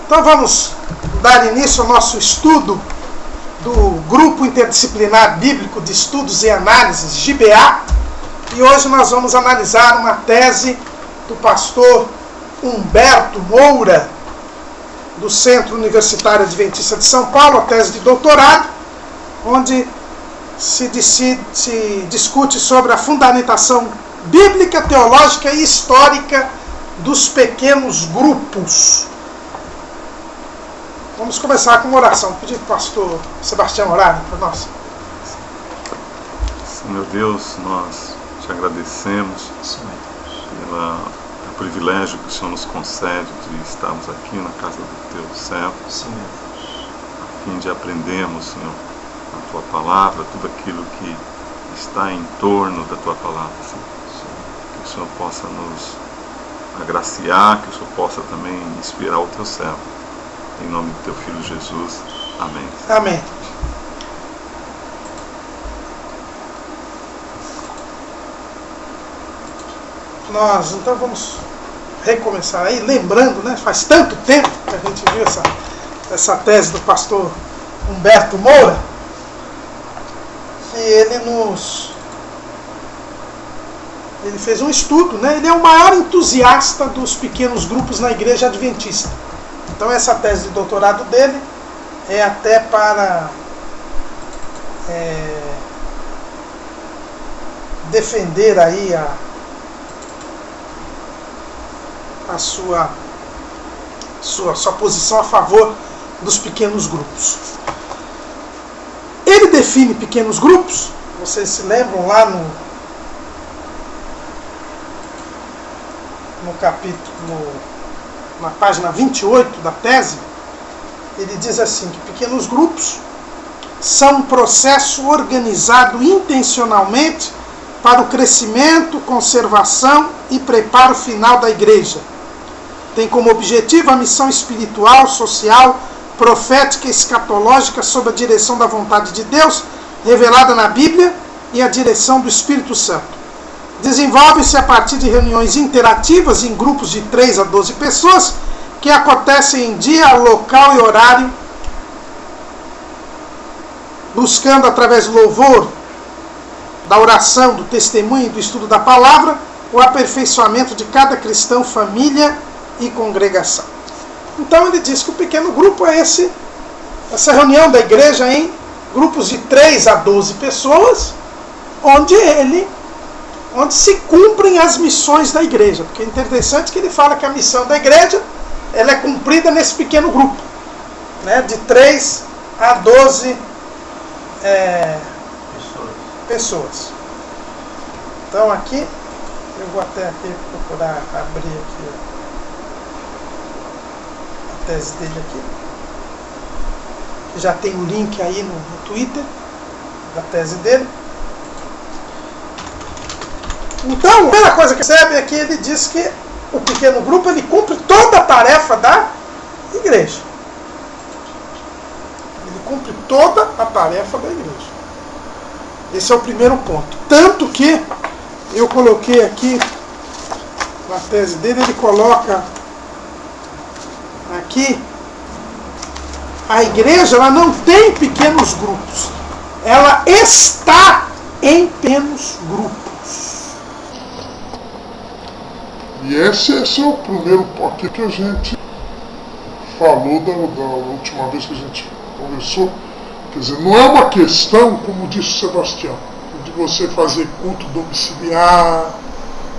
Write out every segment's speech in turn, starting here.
Então vamos dar início ao nosso estudo do Grupo Interdisciplinar Bíblico de Estudos e Análises, GBA, e hoje nós vamos analisar uma tese do pastor Humberto Moura, do Centro Universitário Adventista de São Paulo, a tese de doutorado, onde se discute sobre a fundamentação bíblica, teológica e histórica dos pequenos grupos. Vamos começar com uma oração. Vou pedir para o pastor Sebastião orar para nós. Senhor Deus, nós te agradecemos pelo privilégio que o Senhor nos concede de estarmos aqui na casa do teu servo, a fim de aprendermos, Senhor, a tua palavra, tudo aquilo que está em torno da tua palavra, Senhor. Que o Senhor possa nos agraciar, que o Senhor possa também inspirar o teu servo. Em nome do teu Filho Jesus. Amém. Amém. Nós então vamos recomeçar aí, lembrando, né? Faz tanto tempo que a gente viu essa tese do pastor Humberto Moura, que ele fez um estudo, né? Ele é o maior entusiasta dos pequenos grupos na Igreja Adventista. Então essa tese de doutorado dele é até para defender aí a sua posição a favor dos pequenos grupos. Ele define pequenos grupos, vocês se lembram lá no capítulo, na página 28 da tese, ele diz assim, que pequenos grupos são um processo organizado intencionalmente para o crescimento, conservação e preparo final da igreja. Tem como objetivo a missão espiritual, social, profética e escatológica sob a direção da vontade de Deus, revelada na Bíblia, e a direção do Espírito Santo. Desenvolve-se a partir de reuniões interativas em grupos de 3 a 12 pessoas, que acontecem em dia, local e horário, buscando através do louvor, da oração, do testemunho e do estudo da palavra, o aperfeiçoamento de cada cristão, família e congregação. Então ele diz que o pequeno grupo é essa reunião da igreja em grupos de 3 a 12 pessoas, onde se cumprem as missões da igreja. Porque é interessante que ele fala que a missão da igreja ela é cumprida nesse pequeno grupo, né, de 3 a 12 pessoas. Então aqui, eu vou até aqui procurar abrir aqui a tese dele aqui. Já tem o link aí no Twitter da tese dele. Então, a primeira coisa que percebe é que ele diz que o pequeno grupo ele cumpre toda a tarefa da igreja. Ele cumpre toda a tarefa da igreja. Esse é o primeiro ponto. Tanto que eu coloquei aqui na tese dele, ele coloca aqui, a igreja ela não tem pequenos grupos. Ela está em pequenos grupos. E esse é o primeiro ponto que a gente falou da última vez que a gente conversou. Quer dizer, não é uma questão, como disse o Sebastião, de você fazer culto domiciliar,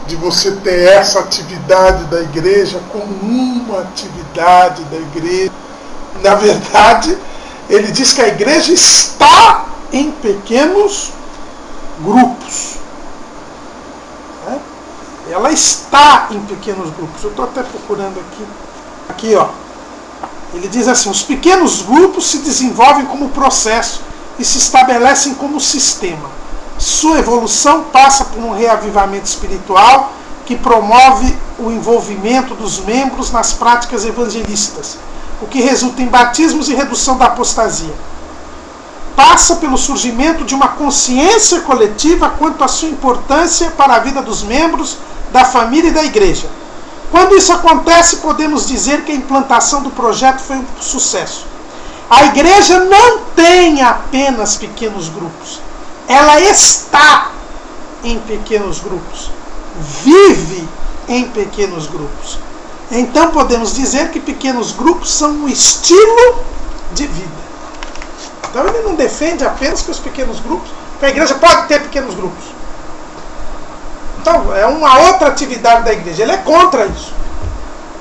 de você ter essa atividade da igreja como uma atividade da igreja. Na verdade, ele diz que a igreja está em pequenos grupos. Ela está em pequenos grupos. Eu estou até procurando aqui. Aqui, ó. Ele diz assim, os pequenos grupos se desenvolvem como processo e se estabelecem como sistema. Sua evolução passa por um reavivamento espiritual que promove o envolvimento dos membros nas práticas evangelistas, o que resulta em batismos e redução da apostasia. Passa pelo surgimento de uma consciência coletiva quanto à sua importância para a vida dos membros, da família e da igreja. Quando isso acontece, podemos dizer que a implantação do projeto foi um sucesso. A igreja não tem apenas pequenos grupos. Ela está em pequenos grupos. Vive em pequenos grupos. Então podemos dizer que pequenos grupos são um estilo de vida. Então ele não defende apenas que os pequenos grupos, que a igreja pode ter pequenos grupos. Então é uma outra atividade da igreja. Ele é contra isso.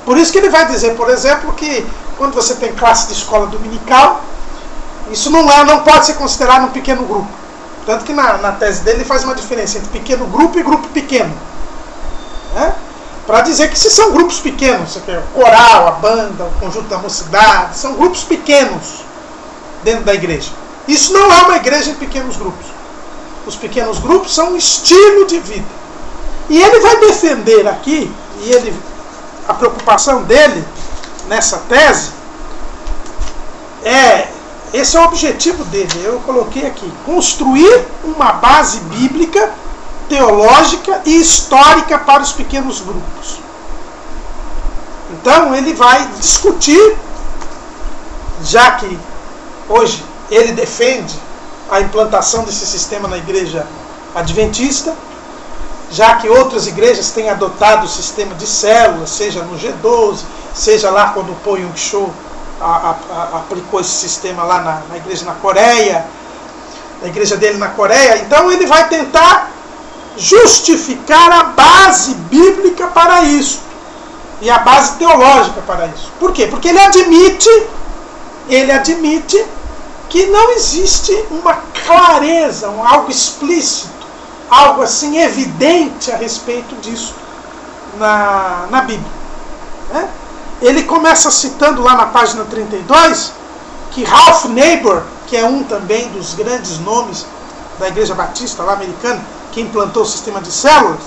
Por isso que ele vai dizer, por exemplo, que quando você tem classe de escola dominical, isso não pode ser considerado um pequeno grupo. Tanto que na tese dele ele faz uma diferença entre pequeno grupo e grupo pequeno. Para dizer que se são grupos pequenos, o coral, a banda, o conjunto da mocidade, são grupos pequenos dentro da igreja. Isso não é uma igreja em pequenos grupos. Os pequenos grupos são um estilo de vida. E ele vai defender aqui, a preocupação dele nessa tese esse é o objetivo dele, eu coloquei aqui: construir uma base bíblica, teológica e histórica para os pequenos grupos. Então ele vai discutir, já que hoje ele defende a implantação desse sistema na igreja adventista, já que outras igrejas têm adotado o sistema de células, seja no G12, seja lá quando o Po Yung Cho aplicou esse sistema lá na igreja na Coreia, na igreja dele na Coreia. Então ele vai tentar justificar a base bíblica para isso e a base teológica para isso. Por quê? Porque ele admite que não existe uma clareza, algo explícito, algo assim evidente a respeito disso na Bíblia. Ele começa citando lá na página 32 que Ralph Neighbor, que é um também dos grandes nomes da Igreja Batista lá americana, que implantou o sistema de células,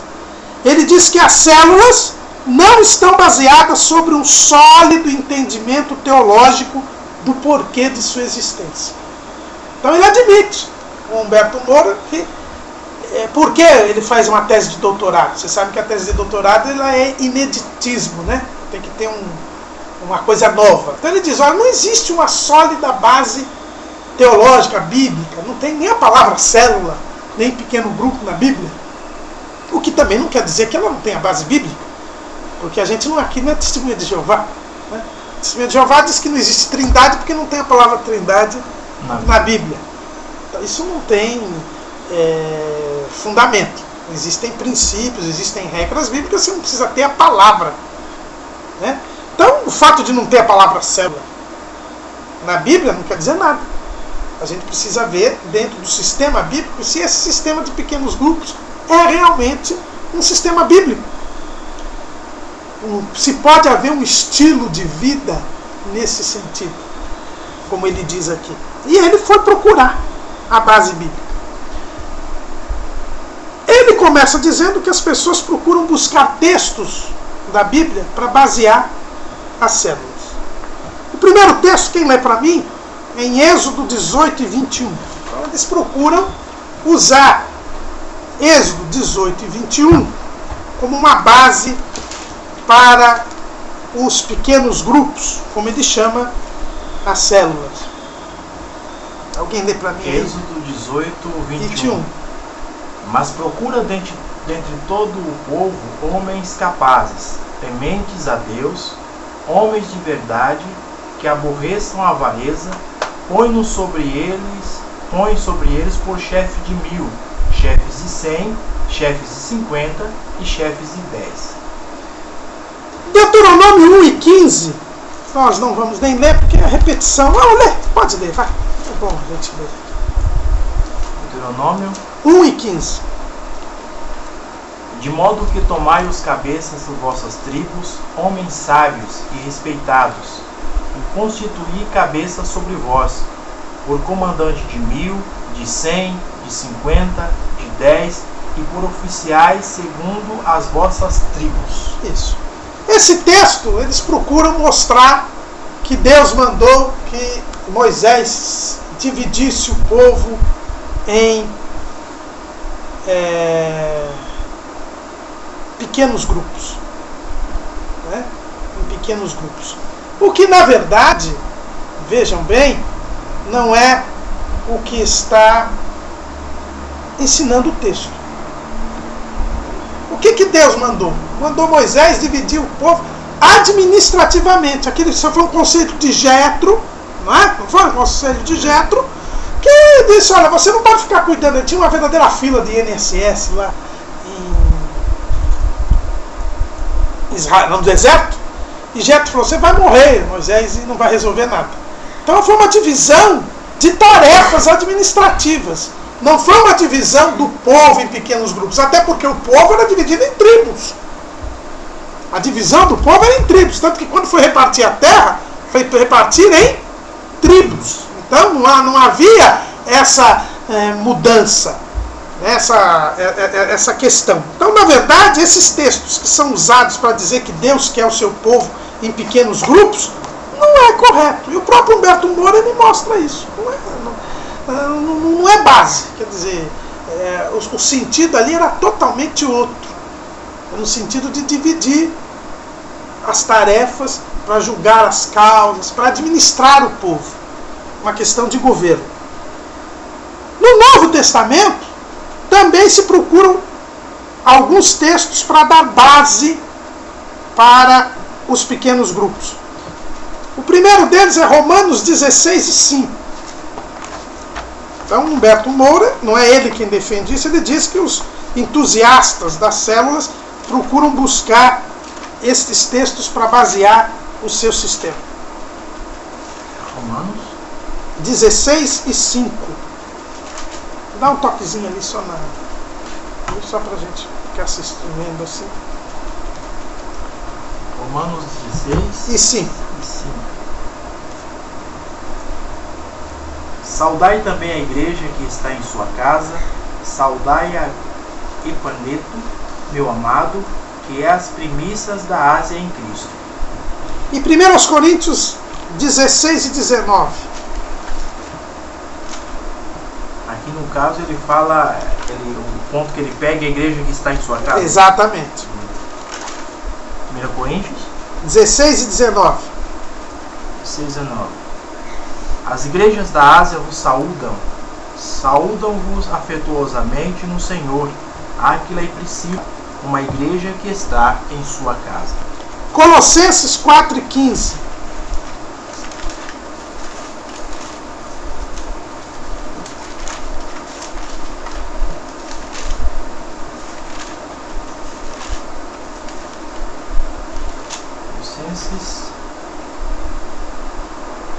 ele diz que as células não estão baseadas sobre um sólido entendimento teológico do porquê de sua existência. Então ele admite, o Humberto Moura, que por que ele faz uma tese de doutorado? Você sabe que a tese de doutorado ela é ineditismo, né? Tem que ter uma coisa nova. Então ele diz, olha, não existe uma sólida base teológica, bíblica, não tem nem a palavra célula, nem pequeno grupo na Bíblia. O que também não quer dizer que ela não tenha base bíblica, porque a gente aqui não é testemunha de Jeová. Né? Testemunha de Jeová diz que não existe trindade porque não tem a palavra trindade na Bíblia. Então isso não tem fundamento. Existem princípios, existem regras bíblicas, você não precisa ter a palavra. Né? Então, o fato de não ter a palavra célula na Bíblia não quer dizer nada. A gente precisa ver dentro do sistema bíblico se esse sistema de pequenos grupos é realmente um sistema bíblico. Se pode haver um estilo de vida nesse sentido, como ele diz aqui. E ele foi procurar a base bíblica. Ele começa dizendo que as pessoas procuram buscar textos da Bíblia para basear as células. O primeiro texto, quem lê para mim, é em Êxodo 18 e 21. Então eles procuram usar Êxodo 18 e 21 como uma base para os pequenos grupos, como ele chama as células. Alguém lê para mim? Êxodo 18, 21. Mas procura dentre todo o povo homens capazes, tementes a Deus, homens de verdade, que aborreçam a avareza, põe sobre eles por chefe de 1000, chefes de 100, chefes de 50 e chefes de 10. Deuteronômio 1 e 15, nós não vamos nem ler porque é repetição. Não, lê, pode ler, vai. É bom a gente ler. Deuteronômio 1 e 15. De modo que tomai os cabeças de vossas tribos, homens sábios e respeitados, e constituí cabeça sobre vós, por comandante de 1000, de 100, de 50, de 10, e por oficiais segundo as vossas tribos. Isso. Esse texto, eles procuram mostrar que Deus mandou que Moisés dividisse o povo em pequenos grupos. pequenos grupos. O que, na verdade, vejam bem, não é o que está ensinando o texto. O que Deus mandou? Mandou Moisés dividir o povo administrativamente. Aquele só foi um conceito de Jetro, não é? Não foi um conceito de Jetro, que disse, olha, você não pode ficar cuidando. Tinha uma verdadeira fila de INSS lá em Israel, no deserto, e Jetro falou, você vai morrer, Moisés, e não vai resolver nada. Então foi uma divisão de tarefas administrativas. Não foi uma divisão do povo em pequenos grupos, até porque o povo era dividido em tribos. A divisão do povo era em tribos, tanto que quando foi repartir a terra, foi repartir em tribos. Então não havia essa mudança, essa questão. Então, na verdade, esses textos que são usados para dizer que Deus quer o seu povo em pequenos grupos, não é correto. E o próprio Humberto Moura me mostra isso. Não é base. Quer dizer, o sentido ali era totalmente outro. Era no sentido de dividir as tarefas para julgar as causas, para administrar o povo. Uma questão de governo. No Novo Testamento, também se procuram alguns textos para dar base para os pequenos grupos. O primeiro deles é Romanos 16:5. Então, Humberto Moura, não é ele quem defende isso, ele diz que os entusiastas das células procuram buscar estes textos para basear o seu sistema. Romanos 16:5. Dá um toquezinho ali só pra gente ficar assistindo assim. Romanos 16:5. Saudai também a igreja que está em sua casa, saudai a Epaneto, meu amado, que é as primícias da Ásia em Cristo. E 1 Coríntios 16:19. Aqui no caso ele fala, o ponto que ele pega é a igreja que está em sua casa. Exatamente. 1 Coríntios 16:19. 16:19. As igrejas da Ásia vos saúdam. Saúdam-vos afetuosamente no Senhor, Áquila e Priscila, uma igreja que está em sua casa. Colossenses 4:15. Colossenses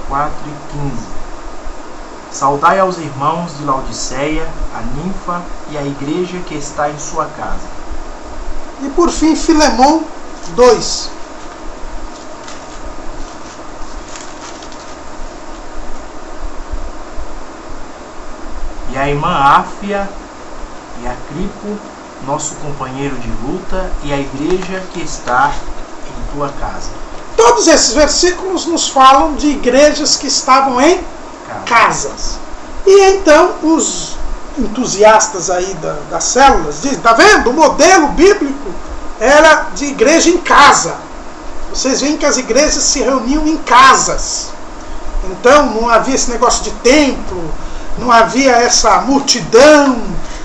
4:15. Saudai aos irmãos de Laodiceia, a ninfa e a igreja que está em sua casa. E por fim, Filemão 2. E a irmã Áfia e a Cripo, nosso companheiro de luta, e a igreja que está em tua casa. Todos esses versículos nos falam de igrejas que estavam em casas. E então os entusiastas aí das células dizem, tá vendo? O modelo bíblico era de igreja em casa. Vocês veem que as igrejas se reuniam em casas. Então não havia esse negócio de templo, não havia essa multidão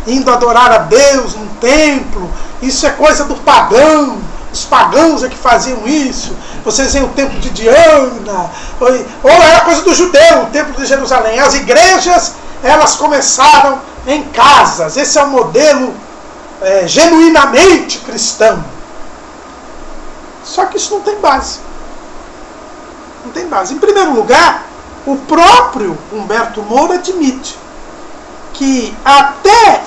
indo adorar a Deus num templo. Isso é coisa do pagão. Os pagãos é que faziam isso. Vocês veem o templo de Diana, ou era coisa do judeu, o templo de Jerusalém. As igrejas, elas começaram em casas. Esse é o modelo genuinamente cristão. Só que isso não tem base. Não tem base. Em primeiro lugar, o próprio Humberto Moura admite que até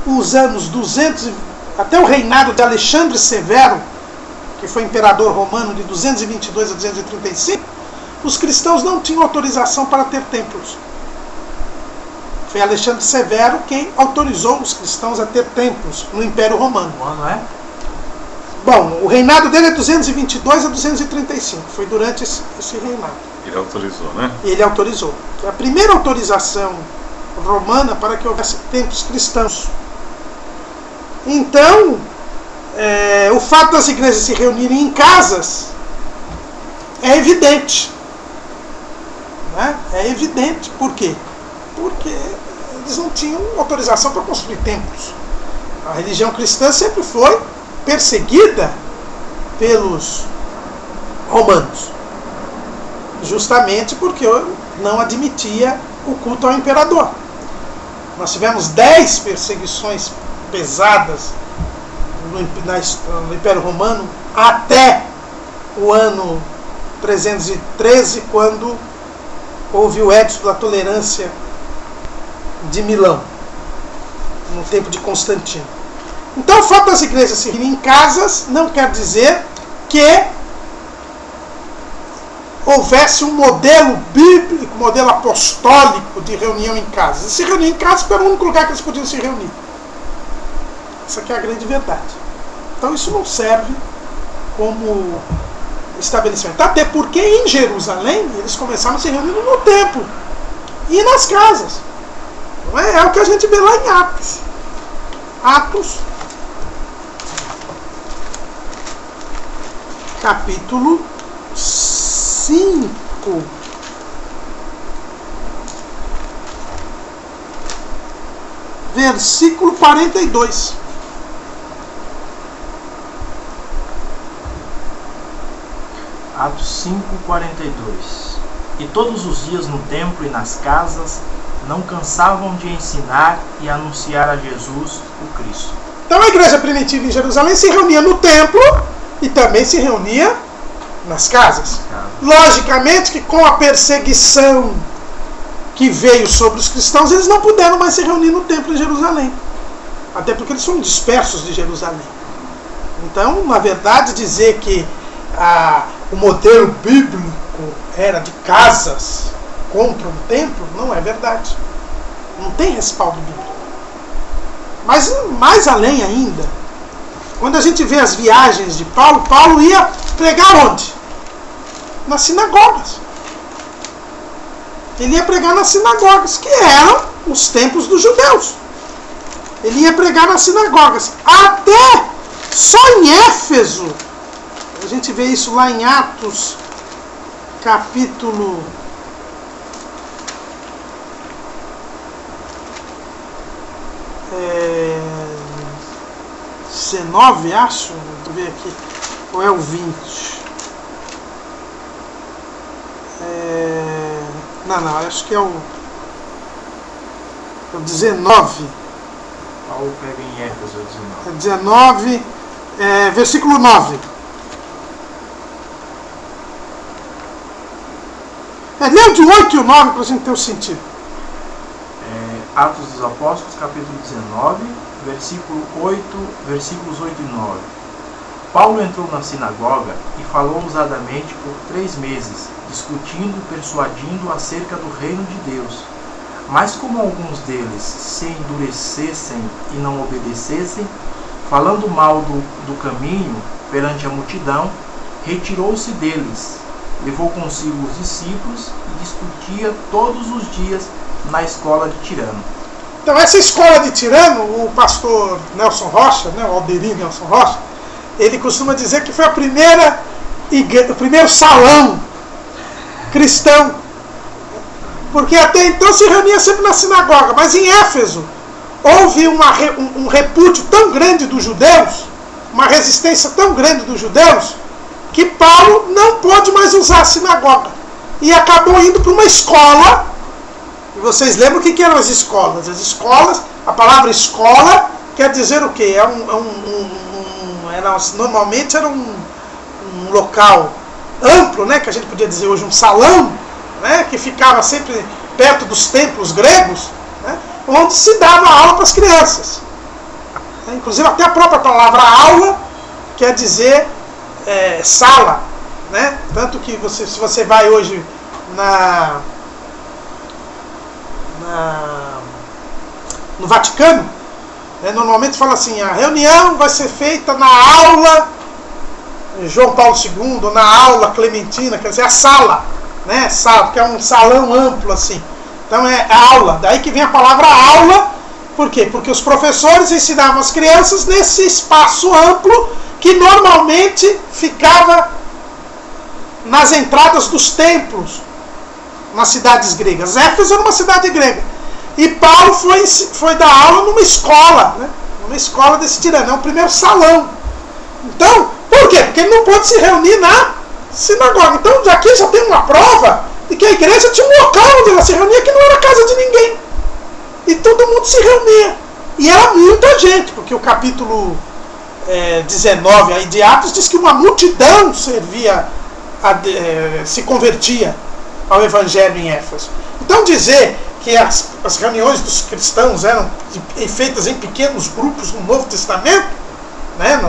os anos 200, até o reinado de Alexandre Severo, que foi imperador romano de 222 a 235, os cristãos não tinham autorização para ter templos. Foi Alexandre Severo quem autorizou os cristãos a ter templos no Império Romano. Quando é? Bom, o reinado dele é 222 a 235. Foi durante esse reinado. Ele autorizou, né? Ele autorizou. Foi a primeira autorização romana para que houvesse templos cristãos. Então, o fato das igrejas se reunirem em casas é evidente. Né? É evidente. Por quê? Porque eles não tinham autorização para construir templos. A religião cristã sempre foi perseguida pelos romanos, justamente porque não admitia o culto ao imperador. Nós tivemos 10 perseguições pesadas no Império Romano até o ano 313, quando houve o Edito da Tolerância de Milão, no tempo de Constantino. Então, o fato das igrejas se reunirem em casas não quer dizer que houvesse um modelo bíblico, modelo apostólico de reunião em casa. Eles se reuniam em casa porque era o único lugar que eles podiam se reunir. Essa aqui é a grande verdade. Então isso não serve como estabelecimento. Até porque em Jerusalém eles começaram a se reunir no templo e nas casas. Não é? É o que a gente vê lá em Atos. Atos, capítulo 5. Versículo 42. Atos 5:42. E todos os dias no templo e nas casas não cansavam de ensinar e anunciar a Jesus, o Cristo. Então a igreja primitiva em Jerusalém se reunia no templo e também se reunia nas casas. Logicamente que com a perseguição que veio sobre os cristãos, eles não puderam mais se reunir no templo em Jerusalém. Até porque eles foram dispersos de Jerusalém. Então, na verdade, dizer que o modelo bíblico era de casas contra um templo, não é verdade. Não tem respaldo bíblico. Mas mais além ainda, quando a gente vê as viagens de Paulo, Paulo ia pregar onde? Nas sinagogas. Ele ia pregar nas sinagogas, que eram os templos dos judeus. Ele ia pregar nas sinagogas. Até só em Éfeso, a gente vê isso lá em Atos, capítulo 19, acho. Deixa eu ver aqui. Ou é o 20? Não, acho que é o 19. Paulo pega em Éfeso, 19, versículo 9. Leu de 8 e o 9 para a gente ter o sentido. Atos dos Apóstolos, capítulo 19, versículos 8 e 9. Paulo entrou na sinagoga e falou ousadamente por 3 meses, discutindo e persuadindo acerca do reino de Deus. Mas como alguns deles se endurecessem e não obedecessem, falando mal do caminho perante a multidão, retirou-se deles, levou consigo os discípulos e discutia todos os dias na escola de Tirano. Então essa escola de Tirano, o pastor Nelson Rocha, o Alderim Nelson Rocha, ele costuma dizer que foi o primeiro salão cristão, porque até então se reunia sempre na sinagoga, mas em Éfeso houve um repúdio tão grande dos judeus, uma resistência tão grande dos judeus, que Paulo não pôde mais usar a sinagoga e acabou indo para uma escola. E vocês lembram o que eram as escolas? As escolas, a palavra escola quer dizer o quê? Normalmente era um local amplo, né, que a gente podia dizer hoje um salão, né, que ficava sempre perto dos templos gregos, né, onde se dava aula para as crianças. Inclusive até a própria palavra aula quer dizer sala, né? Tanto que se você vai hoje no Vaticano, normalmente fala assim, a reunião vai ser feita na aula João Paulo II, ou na aula Clementina, quer dizer, a sala, né? Sala, porque é um salão amplo assim. Então é aula, daí que vem a palavra aula. Por quê? Porque os professores ensinavam as crianças nesse espaço amplo que normalmente ficava nas entradas dos templos, nas cidades gregas. Éfeso era uma cidade grega. E Paulo foi dar aula numa escola, né? Numa escola desse tirano, é o primeiro salão. Então, por quê? Porque ele não pôde se reunir na sinagoga. Então, aqui já tem uma prova de que a igreja tinha um local onde ela se reunia que não era casa de ninguém. E todo mundo se reunia. E era muita gente, porque o capítulo 19 aí de Atos diz que uma multidão se convertia ao evangelho em Éfeso. Então dizer que as reuniões dos cristãos eram feitas em pequenos grupos no Novo Testamento, né,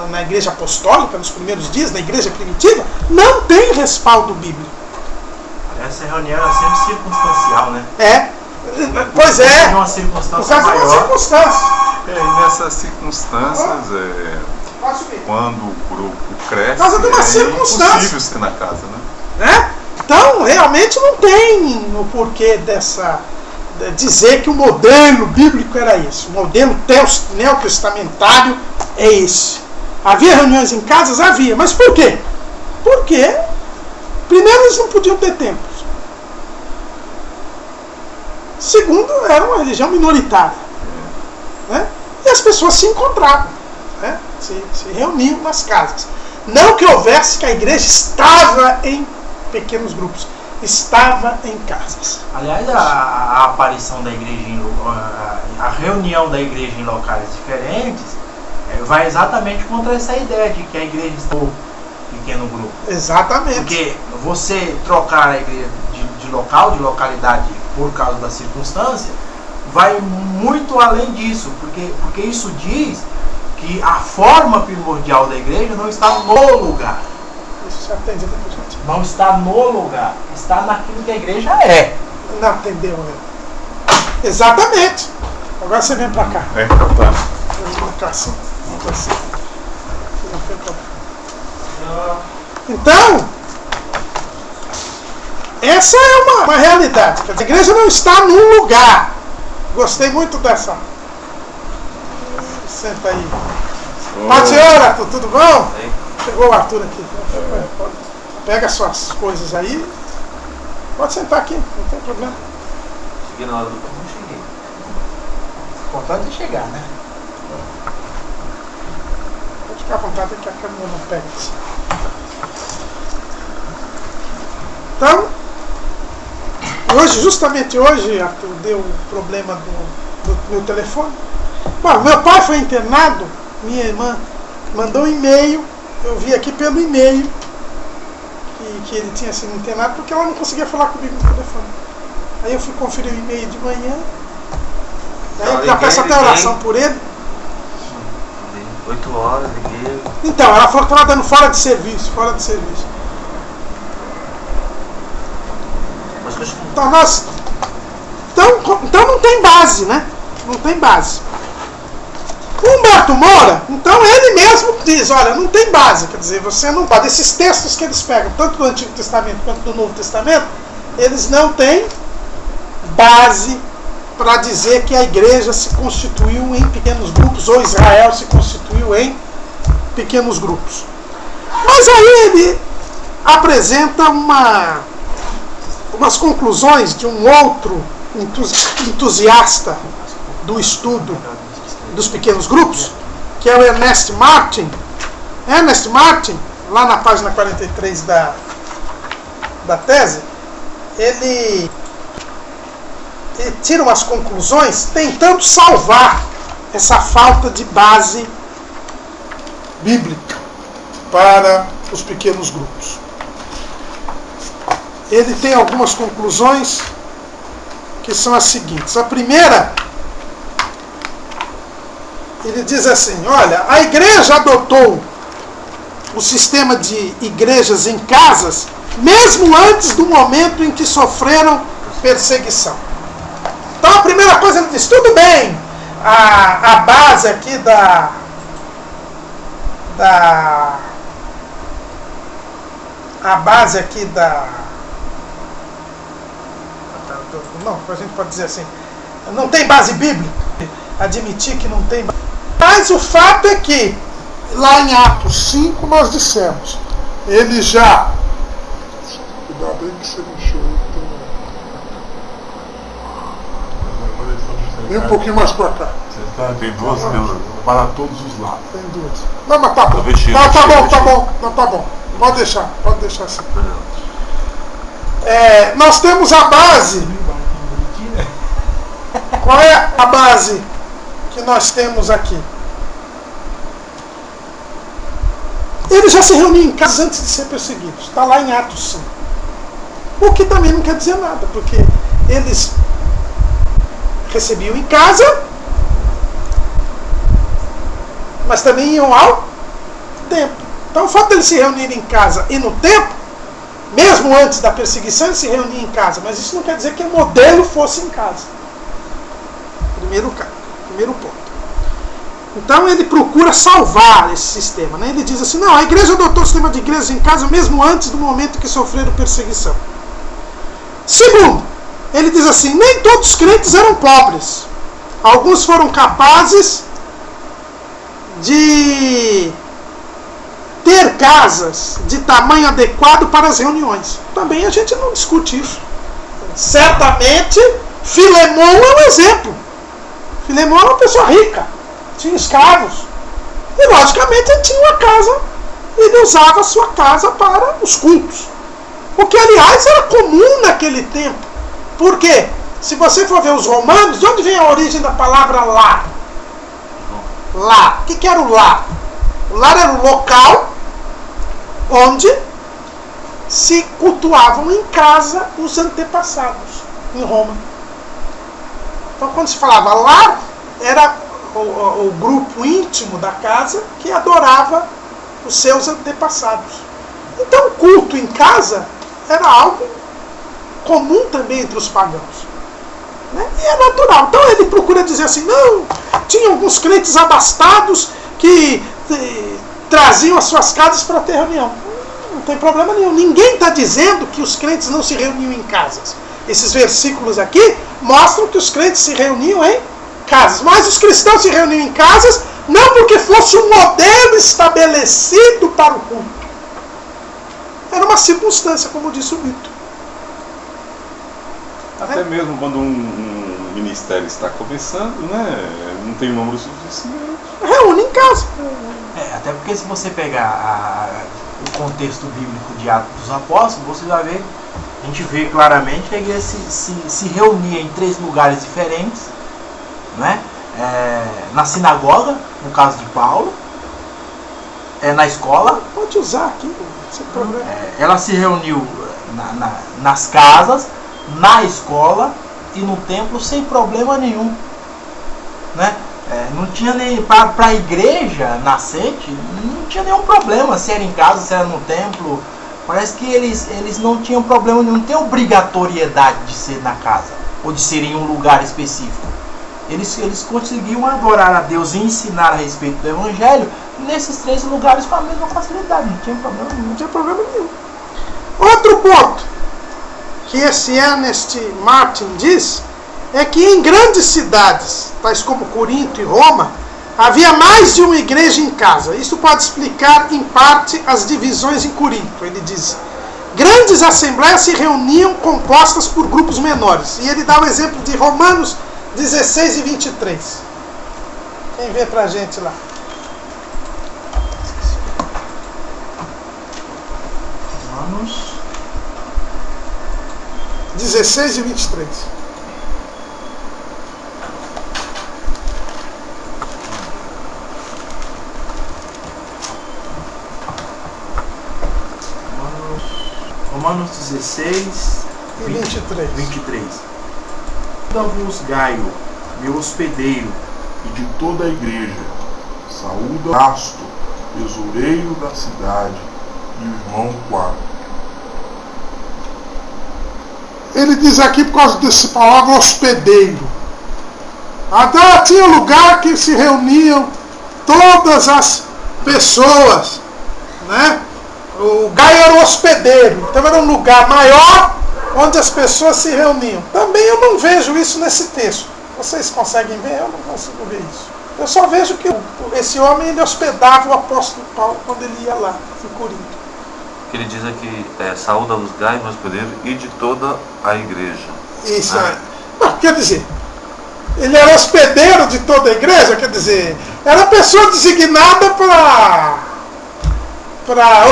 na igreja apostólica, nos primeiros dias, na igreja primitiva, não tem respaldo bíblico. Essa reunião era sempre circunstancial, né? Pois é. Uma circunstância por causa de uma circunstância. E nessas circunstâncias, quando o grupo cresce, por causa de uma circunstância. É impossível ser na casa, né? Então, realmente não tem o porquê dizer que o modelo bíblico era esse. O modelo neotestamentário é esse. Havia reuniões em casas? Havia. Mas por quê? Porque, primeiro, eles não podiam ter templos. Segundo, era uma religião minoritária. Né? E as pessoas se encontravam, né? se reuniam nas casas. Não que houvesse que a igreja estava em pequenos grupos, estava em casas. Aliás, a aparição da igreja, a reunião da igreja em locais diferentes, vai exatamente contra essa ideia de que a igreja está em pequeno grupo. Exatamente. Porque você trocar a igreja de local, de localidade, por causa da circunstância, vai muito além disso, porque isso diz que a forma primordial da igreja não está no lugar. Isso já entendi, gente. Não está no lugar, está naquilo que a igreja é. Não entendeu, né? Exatamente. Agora você vem pra cá. Vem pra cá. Vem pra cá, assim. Então, essa é uma realidade. A igreja não está num lugar. Gostei muito dessa. Senta aí. Pode ser, Arthur, tudo bom? Chegou o Arthur aqui. Pega suas coisas aí. Pode sentar aqui, não tem problema. Cheguei na hora do pão, não cheguei. O importante é chegar, né? Pode ficar à vontade que a câmera não pega isso. Então, justamente hoje, Arthur, deu um problema do meu telefone. Bom, meu pai foi internado, minha irmã mandou um e-mail, eu vi aqui pelo e-mail que ele tinha sido internado, porque ela não conseguia falar comigo no telefone. Aí eu fui conferir o e-mail de manhã, aí eu já peço até oração por ele. 8 horas, liguei. Então, ela falou que estava dando fora de serviço. Então não tem base, né? Não tem base. O Humberto Moura, então ele mesmo diz, olha, não tem base, quer dizer, você não pode. Esses textos que eles pegam, tanto do Antigo Testamento quanto do Novo Testamento, eles não têm base para dizer que a igreja se constituiu em pequenos grupos, ou Israel se constituiu em pequenos grupos. Mas aí ele apresenta umas conclusões de um outro entusiasta do estudo dos pequenos grupos, que é o Ernest Martin. Ernest Martin, lá na página 43 da tese, ele tira umas conclusões tentando salvar essa falta de base bíblica para os pequenos grupos. Ele tem algumas conclusões que são as seguintes. A primeira, ele diz assim, olha, a igreja adotou o sistema de igrejas em casas mesmo antes do momento em que sofreram perseguição. Então a primeira coisa, ele diz, tudo bem, a base aqui não, a gente pode dizer assim, não tem base bíblica, admitir que não tem base. Mas o fato é que, lá em Atos 5 nós dissemos, ele já lado aí que você mexeu. Vem um pouquinho mais pra cá. Tem duas câmeras para todos os lados. Tem duas. Não, mas tá bom. Tá bom. Pode deixar assim. Nós temos a base. Qual é a base que nós temos aqui? Eles já se reuniam em casa antes de ser perseguidos. Está lá em Atos 5. O que também não quer dizer nada, porque eles recebiam em casa, mas também iam ao templo. Então o fato de eles se reunirem em casa e no templo, mesmo antes da perseguição, eles se reuniam em casa, mas isso não quer dizer que o modelo fosse em casa. Primeiro ponto. Então ele procura salvar esse sistema, né? Ele diz assim, não, a igreja adotou o sistema de igrejas em casa mesmo antes do momento que sofreram perseguição. Segundo, ele diz assim, nem todos os crentes eram pobres. Alguns foram capazes de ter casas de tamanho adequado para as reuniões. Também a gente não discute isso. Certamente, Filemão é um exemplo. Filemão era uma pessoa rica, tinha escravos. E logicamente ele tinha uma casa, ele usava a sua casa para os cultos. O que aliás era comum naquele tempo. Por quê? Se você for ver os romanos, de onde vem a origem da palavra lar? Lar. O que era o lar? O lar era o local onde se cultuavam em casa os antepassados, em Roma. Então quando se falava lar, era o grupo íntimo da casa que adorava os seus antepassados. Então o culto em casa era algo comum também entre os pagãos. Né? E é natural. Então ele procura dizer assim, não, tinha alguns crentes abastados que traziam as suas casas para ter reunião. Não tem problema nenhum. Ninguém está dizendo que os crentes não se reuniam em casas. Esses versículos aqui mostram que os crentes se reuniam em casas. Mas os cristãos se reuniam em casas não porque fosse um modelo estabelecido para o culto. Era uma circunstância, como disse o Vitor. Até mesmo quando um ministério está começando, né? Não tem número suficiente. Reúne em casa. Até porque se você pegar o contexto bíblico de Atos dos Apóstolos, você vai ver, a gente vê claramente que a igreja se reunia em 3 lugares diferentes, né? Na sinagoga, no caso de Paulo, na escola. Pode usar aqui, sem problema. Ela se reuniu nas casas, na escola e no templo sem problema nenhum, né? Não tinha nem para a igreja nascente, não tinha nenhum problema se era em casa, se era no templo. Parece que eles não tinham problema nenhum, não tem obrigatoriedade de ser na casa ou de ser em um lugar específico. Eles conseguiam adorar a Deus e ensinar a respeito do Evangelho nesses 3 lugares com a mesma facilidade, não tinha problema nenhum. Outro ponto que esse Ernest Martin diz é que em grandes cidades, tais como Corinto e Roma, havia mais de uma igreja em casa. Isso pode explicar, em parte, as divisões em Corinto. Ele diz, grandes assembleias se reuniam compostas por grupos menores. E ele dá o exemplo de Romanos 16 e 23. Quem vê pra gente lá? Romanos 16 e 23. Romanos 16 e 23. Saúda-vos Gaio, meu hospedeiro, E de toda a igreja, saúda Asto, tesoureiro da cidade, e o irmão Quarto. Ele diz aqui por causa dessa palavra hospedeiro. Até tinha lugar que se reuniam todas as pessoas, né? O Gaio era o hospedeiro, então era um lugar maior onde as pessoas se reuniam. Também eu não vejo isso nesse texto. Vocês conseguem ver? Eu não consigo ver isso. Eu só vejo que esse homem ele hospedava o apóstolo Paulo quando ele ia lá, em Corinto. que ele diz aqui, saúda-os Gaio, meu hospedeiro, e de toda a igreja. Isso é. Não, quer dizer, ele era hospedeiro de toda a igreja, quer dizer, era a pessoa designada para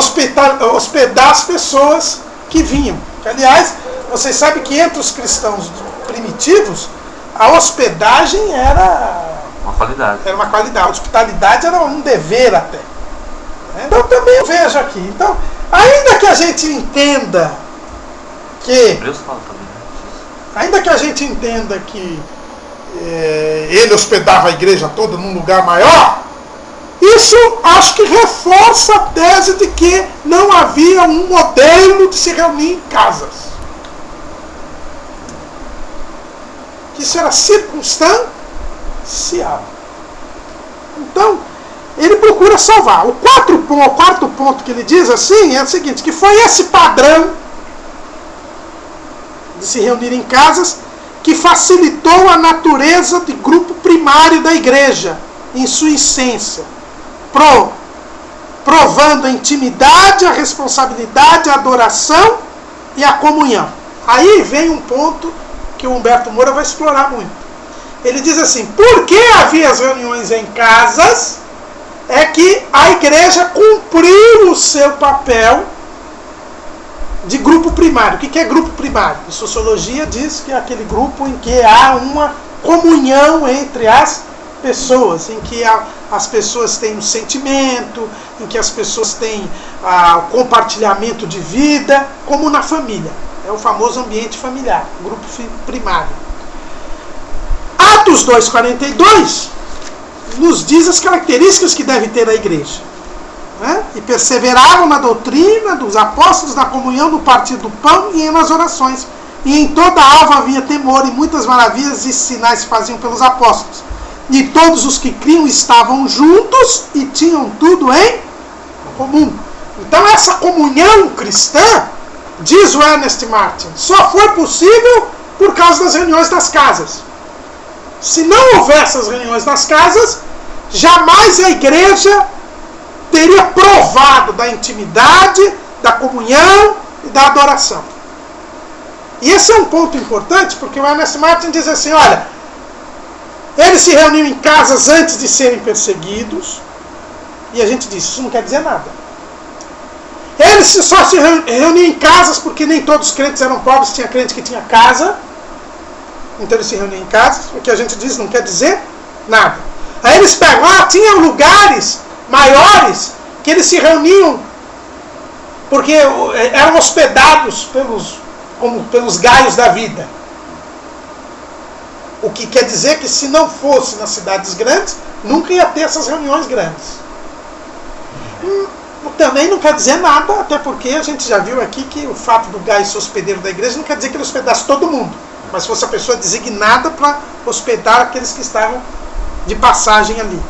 hospedar as pessoas que vinham. Aliás, vocês sabem que entre os cristãos primitivos, a hospedagem era uma qualidade. Era uma qualidade. A hospitalidade era um dever até. Então também eu vejo aqui. Então, ainda que a gente entenda que ele hospedava a igreja toda num lugar maior, isso acho que reforça a tese de que não havia um modelo de se reunir em casas. Isso era circunstancial. Então, ele procura salvar. O quarto ponto que ele diz assim é o seguinte, que foi esse padrão de se reunir em casas que facilitou a natureza de grupo primário da igreja, em sua essência, provando a intimidade, a responsabilidade, a adoração e a comunhão. Aí vem um ponto que o Humberto Moura vai explorar muito. Ele diz assim, por que havia as reuniões em casas? É que a igreja cumpriu o seu papel de grupo primário. O que é grupo primário? A sociologia diz que é aquele grupo em que há uma comunhão entre as pessoas, em que as pessoas têm um sentimento, em que as pessoas têm compartilhamento de vida, como na família. É o famoso ambiente familiar, grupo primário. Atos 2,42 nos diz as características que deve ter a igreja. E perseveravam na doutrina dos apóstolos, na comunhão, no partir do pão e nas orações. E em toda a alma havia temor, e muitas maravilhas e sinais se faziam pelos apóstolos. E todos os que criam estavam juntos e tinham tudo em comum. Então essa comunhão cristã, diz o Ernest Martin, só foi possível por causa das reuniões das casas. Se não houvesse as reuniões das casas, jamais a igreja teria provado da intimidade, da comunhão e da adoração. E esse é um ponto importante, porque o Ernest Martin diz assim, olha, eles se reuniam em casas antes de serem perseguidos, e a gente diz, isso não quer dizer nada. Eles só se reuniam em casas porque nem todos os crentes eram pobres, tinha crente que tinha casa, então eles se reuniam em casas, o que a gente diz não quer dizer nada. Aí eles pegam, tinha lugares maiores que eles se reuniam porque eram hospedados pelos gaios da vida. O que quer dizer que se não fosse nas cidades grandes, nunca ia ter essas reuniões grandes. Também não quer dizer nada, até porque a gente já viu aqui que o fato do gaio ser hospedeiro da igreja não quer dizer que ele hospedasse todo mundo, mas se fosse a pessoa designada para hospedar aqueles que estavam de passagem ali.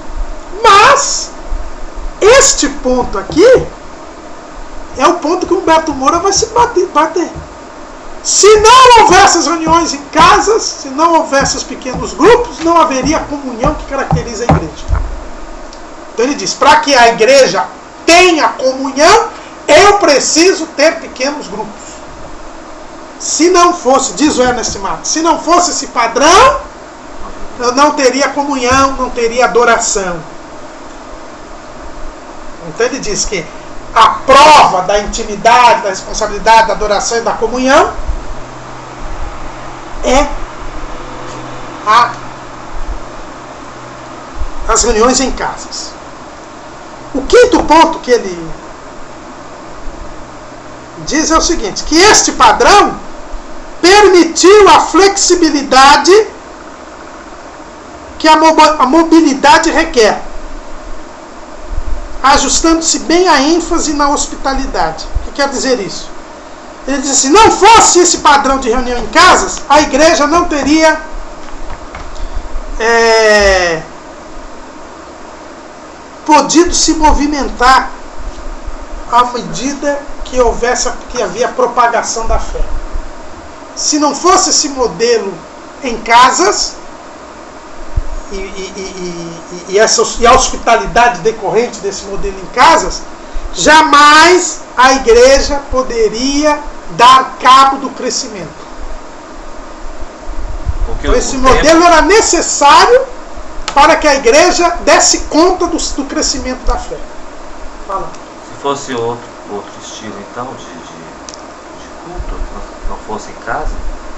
Mas este ponto aqui é o ponto que o Humberto Moura vai se bater. Se não houvesse as reuniões em casas, se não houvesse os pequenos grupos, não haveria a comunhão que caracteriza a igreja. Então ele diz, para que a igreja tenha comunhão, eu preciso ter pequenos grupos. Se não fosse, diz o Ernest Martin, se não fosse esse padrão, eu não teria comunhão, não teria adoração. Então ele diz que a prova da intimidade, da responsabilidade, da adoração e da comunhão é as reuniões em casas. O quinto ponto que ele diz é o seguinte, que este padrão permitiu a flexibilidade que a mobilidade requer, ajustando-se bem a ênfase na hospitalidade. O que quer dizer isso? Ele diz assim, não fosse esse padrão de reunião em casas, a igreja não teria podido se movimentar à medida que havia propagação da fé. Se não fosse esse modelo em casas e a hospitalidade decorrente desse modelo em casas, jamais a igreja poderia dar cabo do crescimento. Porque Então, esse modelo era necessário para que a igreja desse conta do crescimento da fé. Fala. Se fosse outro estilo, então, de culto, que não fosse em casa,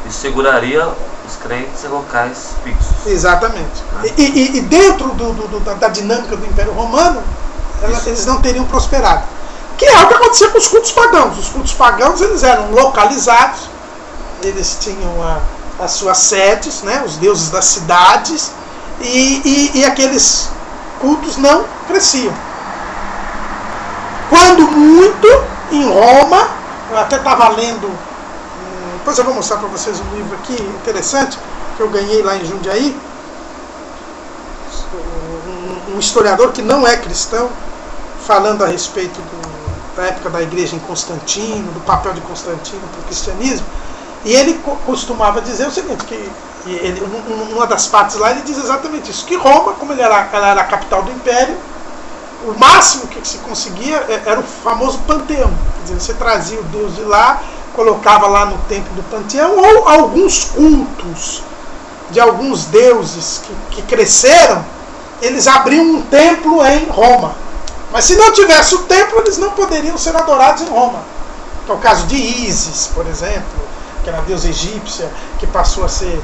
isso seguraria os crentes em locais fixos. Exatamente. E dentro da dinâmica do Império Romano, eles não teriam prosperado. Que é o que acontecia com os cultos pagãos. Os cultos pagãos, eles eram localizados, eles tinham as suas sedes, né, os deuses das cidades, e aqueles cultos não cresciam. Quando muito, em Roma, eu até estava lendo, depois eu vou mostrar para vocês um livro aqui interessante, que eu ganhei lá em Jundiaí, um historiador que não é cristão, falando a respeito da época da igreja em Constantino, do papel de Constantino para o cristianismo, e ele costumava dizer o seguinte, que uma das partes lá ele diz exatamente isso, que Roma, como ela era a capital do império, o máximo que se conseguia era o famoso panteão. Quer dizer, você trazia o deus de lá, colocava lá no templo do panteão, ou alguns cultos de alguns deuses que cresceram, eles abriam um templo em Roma. Mas se não tivesse o templo, eles não poderiam ser adorados em Roma. Que é o caso de Ísis, por exemplo, que era a deusa egípcia, que passou a ser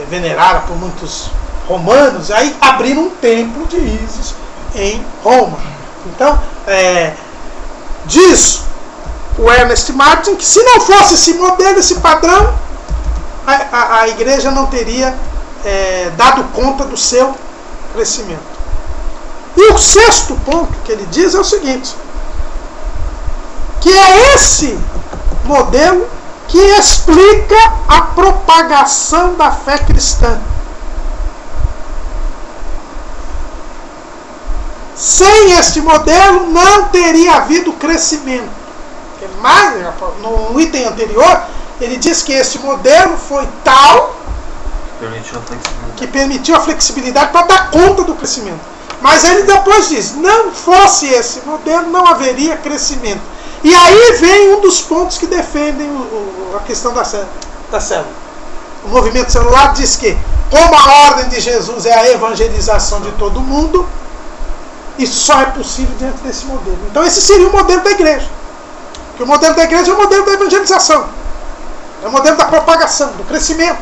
venerada por muitos romanos, aí abriram um templo de Ísis em Roma. Então, diz o Ernest Martin que se não fosse esse modelo, esse padrão, a igreja não teria dado conta do seu crescimento. E o sexto ponto que ele diz é o seguinte, que é esse modelo que explica a propagação da fé cristã. Sem este modelo não teria havido crescimento. No item anterior, ele diz que esse modelo foi tal que permitiu a flexibilidade para dar conta do crescimento. Mas ele depois diz, não fosse esse modelo, não haveria crescimento. E aí vem um dos pontos que defendem a questão da célula. O movimento celular diz que, como a ordem de Jesus é a evangelização de todo mundo, isso só é possível diante desse modelo. Então esse seria o modelo da igreja. Porque o modelo da igreja é o modelo da evangelização. É o modelo da propagação, do crescimento.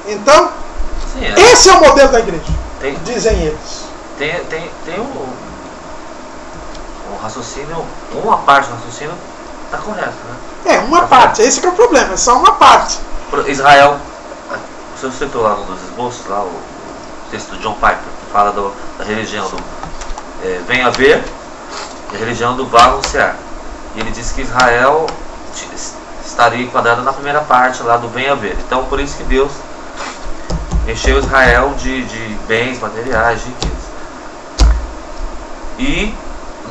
Então, sim, esse é o modelo da igreja, dizem eles. Tem um raciocínio, uma parte do raciocínio está correta, né? Uma parte, esse que é o problema, é só uma parte. Israel, você citou lá nos esboços, lá o texto do John Piper, que fala da religião do venha ver, e a religião do vá anunciar. E ele diz que Israel estaria enquadrado na primeira parte lá do venha ver. Então por isso que Deus encheu Israel de bens materiais, de riquezas. E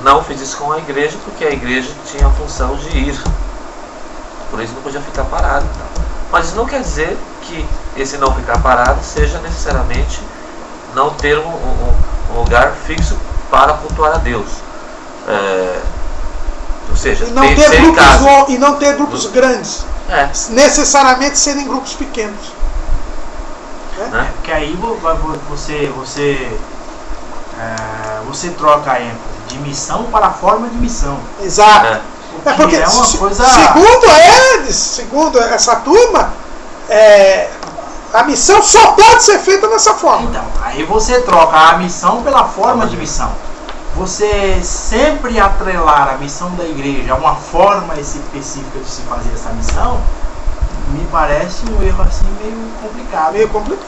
não fez isso com a igreja, porque a igreja tinha a função de ir. Por isso não podia ficar parado. Não. Mas isso não quer dizer que esse não ficar parado seja necessariamente não ter um lugar fixo para cultuar a Deus. Ou seja, e não ter grupos grandes. Necessariamente serem grupos pequenos. Porque aí você troca a ênfase de missão para a forma de missão. Exato. Porque é uma coisa... segundo essa turma, a missão só pode ser feita dessa forma. Então, aí você troca a missão pela forma de missão. Você sempre atrelar a missão da igreja a uma forma específica de se fazer essa missão, me parece um erro assim meio complicado.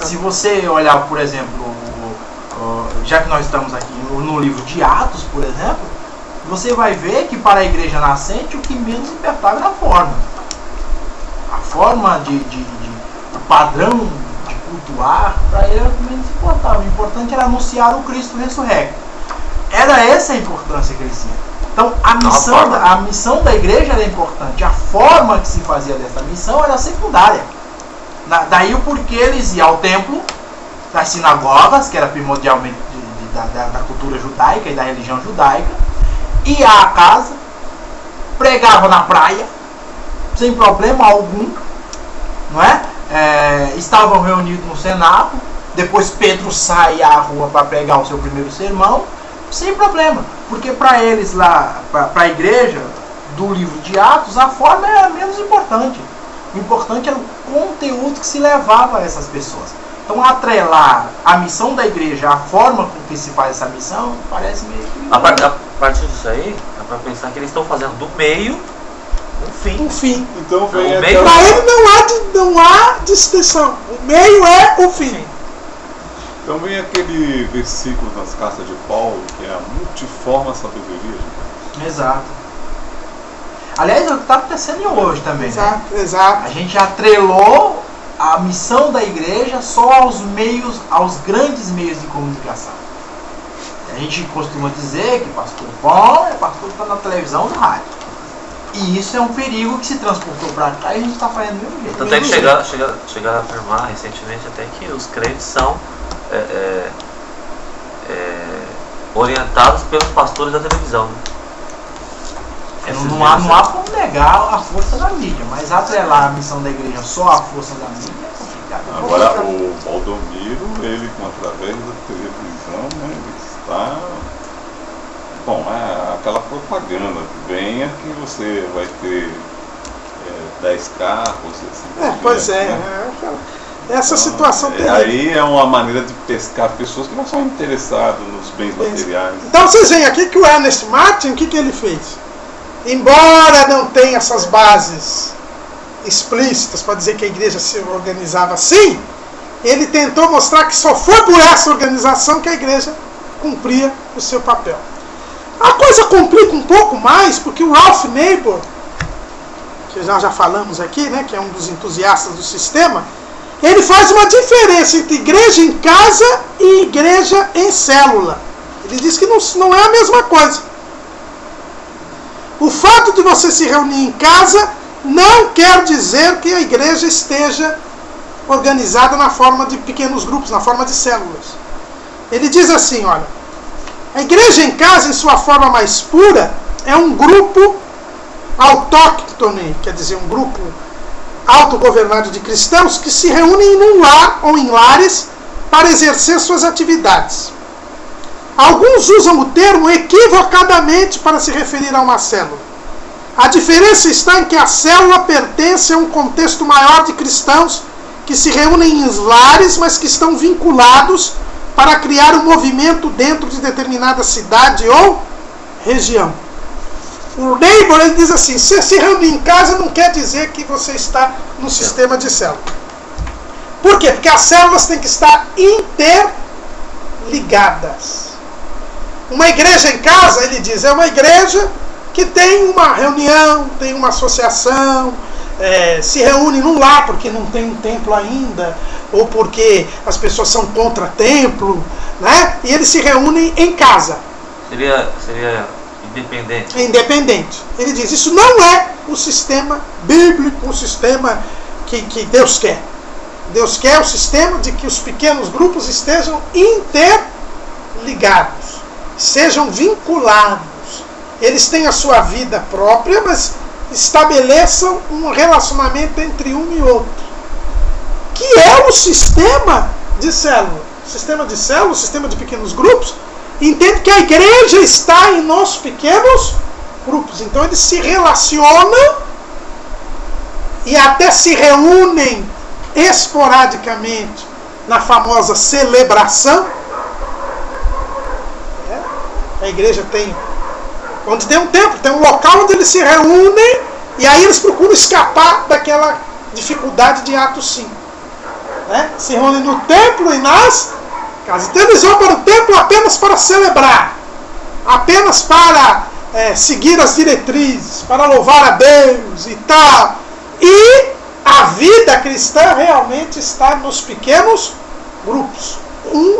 Se você olhar, por exemplo, já que nós estamos aqui no livro de Atos, por exemplo, você vai ver que para a igreja nascente o que menos importava era a forma. A forma o padrão de cultuar, para ele era o que menos importava. O importante era anunciar o Cristo ressurrecto. Era essa a importância que eles tinham. Então a missão da igreja era importante. A forma que se fazia dessa missão era secundária. Daí o porquê eles iam ao templo, das sinagogas, que era primordialmente da cultura judaica e da religião judaica, ia à casa, pregava na praia, sem problema algum, não é? Estavam reunidos no Senado, depois Pedro sai à rua para pregar o seu primeiro sermão, sem problema, porque para eles lá, para a igreja do livro de Atos, a forma era menos importante. O importante era o conteúdo que se levava a essas pessoas. Então, atrelar a missão da igreja à forma com que se faz essa missão, parece meio que... A partir disso aí, é para pensar que eles estão fazendo do meio um fim. Então vem O meio- Para ele não há distinção. O meio é o fim. Então vem aquele versículo nas cartas de Paulo, que é a multiforme sabedoria. Exato. Aliás, é o que está acontecendo hoje também. Exato, Né? exato. A gente atrelou a missão da igreja só aos grandes meios de comunicação. A gente costuma dizer que pastor bom é pastor que está na televisão ou no rádio. E isso é um perigo que se transportou para cá e a gente está fazendo do mesmo jeito. Tanto é que chegaram a afirmar recentemente até que os crentes são orientados pelos pastores da televisão. Né? Não há como negar a força da mídia, mas atrelar a missão da igreja só à força da mídia é complicado. Agora o Valdomiro, ele através da televisão, né, ele está... Bom, é aquela propaganda que venha que você vai ter 10 carros, assim. Pois é. Né? Essa situação tem. Aí é uma maneira de pescar pessoas que não são interessadas nos bens materiais. Então vocês veem aqui que o Ernest Martin, o que ele fez? Embora não tenha essas bases explícitas para dizer que a igreja se organizava assim, ele tentou mostrar que só foi por essa organização que a igreja cumpria o seu papel. A coisa complica um pouco mais, porque o Ralph Neighbor, que nós já falamos aqui, né, que é um dos entusiastas do sistema, ele faz uma diferença entre igreja em casa e igreja em célula. Ele diz que não é a mesma coisa. O fato de você se reunir em casa não quer dizer que a igreja esteja organizada na forma de pequenos grupos, na forma de células. Ele diz assim, olha, a igreja em casa, em sua forma mais pura, é um grupo autóctone, quer dizer, um grupo autogovernado de cristãos que se reúnem num lar ou em lares para exercer suas atividades. Alguns usam o termo equivocadamente para se referir a uma célula. A diferença está em que a célula pertence a um contexto maior de cristãos que se reúnem em lares, mas que estão vinculados para criar um movimento dentro de determinada cidade ou região. O Neighbor, ele diz assim, se reunir em casa não quer dizer que você está no sistema de célula. Por quê? Porque as células têm que estar interligadas. Uma igreja em casa, ele diz, é uma igreja que tem uma reunião, tem uma associação, se reúne num lar porque não tem um templo ainda, ou porque as pessoas são contra templo, né? E eles se reúnem em casa. Seria independente. Independente. Ele diz, isso não é o sistema bíblico, o sistema que Deus quer. Deus quer o sistema de que os pequenos grupos estejam interligados, sejam vinculados. Eles têm a sua vida própria, mas estabeleçam um relacionamento entre um e outro. Que é o sistema de célula. O sistema de célula, o sistema de pequenos grupos, entende que a igreja está em nossos pequenos grupos. Então eles se relacionam e até se reúnem esporadicamente na famosa celebração. A igreja tem, onde tem um templo, tem um local onde eles se reúnem e aí eles procuram escapar daquela dificuldade de Atos 5. Se reúnem no templo e nas casas. Então eles vão para o templo apenas para celebrar, apenas para seguir as diretrizes, para louvar a Deus e tal. E a vida cristã realmente está nos pequenos grupos.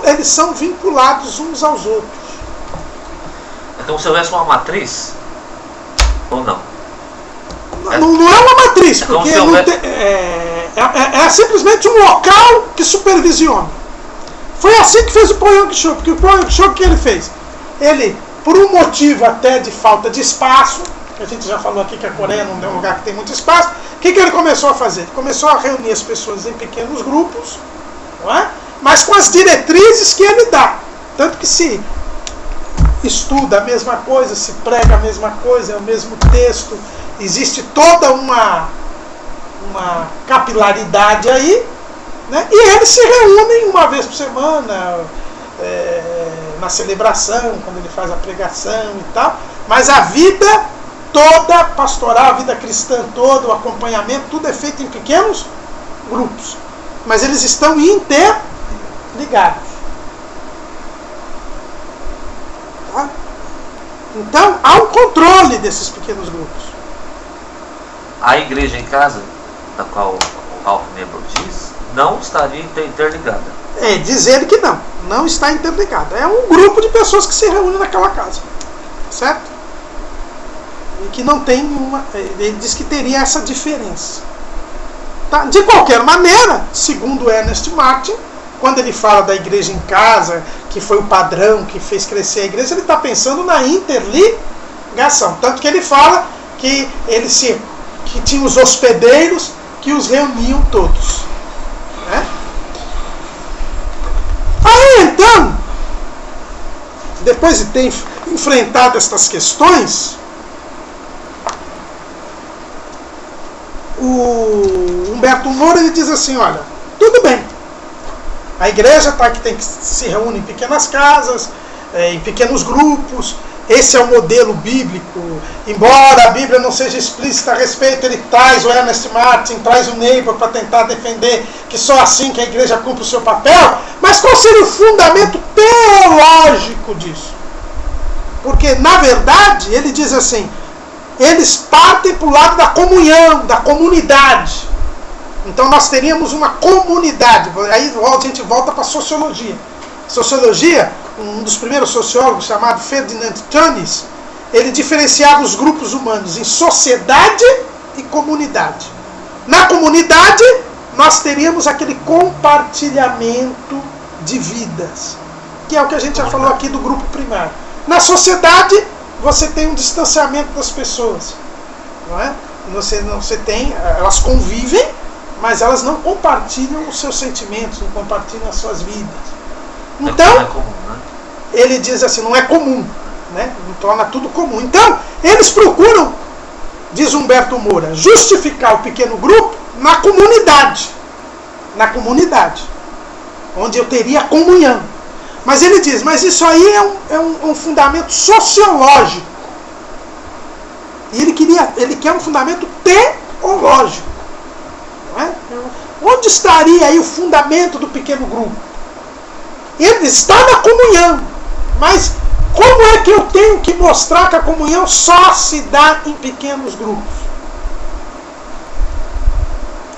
Eles são vinculados uns aos outros. Então se houvesse uma matriz, ou não? Não é uma matriz, porque houvesse... é simplesmente um local que supervisiona. Foi assim que fez o Paul Yong Cho, que ele fez? Ele, por um motivo até de falta de espaço, que a gente já falou aqui que a Coreia não é um lugar que tem muito espaço. O que ele começou a fazer? Ele começou a reunir as pessoas em pequenos grupos, não é? Mas com as diretrizes que ele dá. Tanto que se estuda a mesma coisa, se prega a mesma coisa, é o mesmo texto, existe toda uma capilaridade aí, né? E eles se reúnem uma vez por semana, na celebração, quando ele faz a pregação e tal, mas a vida toda pastoral, a vida cristã toda, o acompanhamento, tudo é feito em pequenos grupos, mas eles estão interligados. Tá? Então há um controle desses pequenos grupos. A igreja em casa, da qual o Ralph Nebel diz, não estaria interligada. Diz ele que não está interligada. É um grupo de pessoas que se reúnem naquela casa, certo? E que não tem ele diz que teria essa diferença. Tá? De qualquer maneira, segundo Ernest Martin, quando ele fala da igreja em casa, que foi o padrão que fez crescer a igreja, ele está pensando na interligação. Tanto que ele fala que que tinha os hospedeiros que os reuniam todos. Né? Aí então, depois de ter enfrentado estas questões, o Humberto Moura ele diz assim, olha, tudo bem, a igreja tem que se reúne em pequenas casas, em pequenos grupos, esse é o modelo bíblico, embora a Bíblia não seja explícita a respeito, ele traz o Ernest Martin, traz o Nebel para tentar defender que só assim que a igreja cumpre o seu papel, mas qual seria o fundamento teológico disso? Porque, na verdade, ele diz assim, eles partem para o lado da comunhão, da comunidade. Então nós teríamos uma comunidade. Aí a gente volta para a sociologia. Sociologia, um dos primeiros sociólogos, chamado Ferdinand Tönnies, ele diferenciava os grupos humanos em sociedade e comunidade. Na comunidade, nós teríamos aquele compartilhamento de vidas, que é o que a gente já falou aqui do grupo primário. Na sociedade, você tem um distanciamento das pessoas, não é? Você tem, elas convivem, mas elas não compartilham os seus sentimentos, não compartilham as suas vidas. Então, não é comum, né? Ele diz assim, não é comum, né? Não torna tudo comum. Então, eles procuram, diz Humberto Moura, justificar o pequeno grupo na comunidade. Na comunidade, onde eu teria comunhão. Mas ele diz, mas isso aí é um fundamento sociológico. E ele quer um fundamento teológico. Não é? Onde estaria aí o fundamento do pequeno grupo? Ele está na comunhão. Mas como é que eu tenho que mostrar que a comunhão só se dá em pequenos grupos?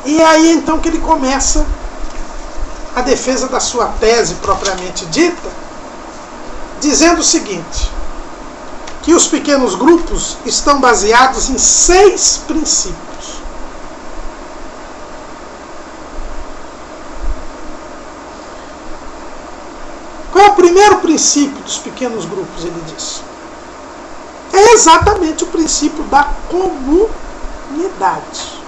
E aí então que ele começa a defesa da sua tese propriamente dita, dizendo o seguinte, que os pequenos grupos estão baseados em 6 princípios. Qual é o primeiro princípio dos pequenos grupos, ele diz? É exatamente o princípio da comunidade.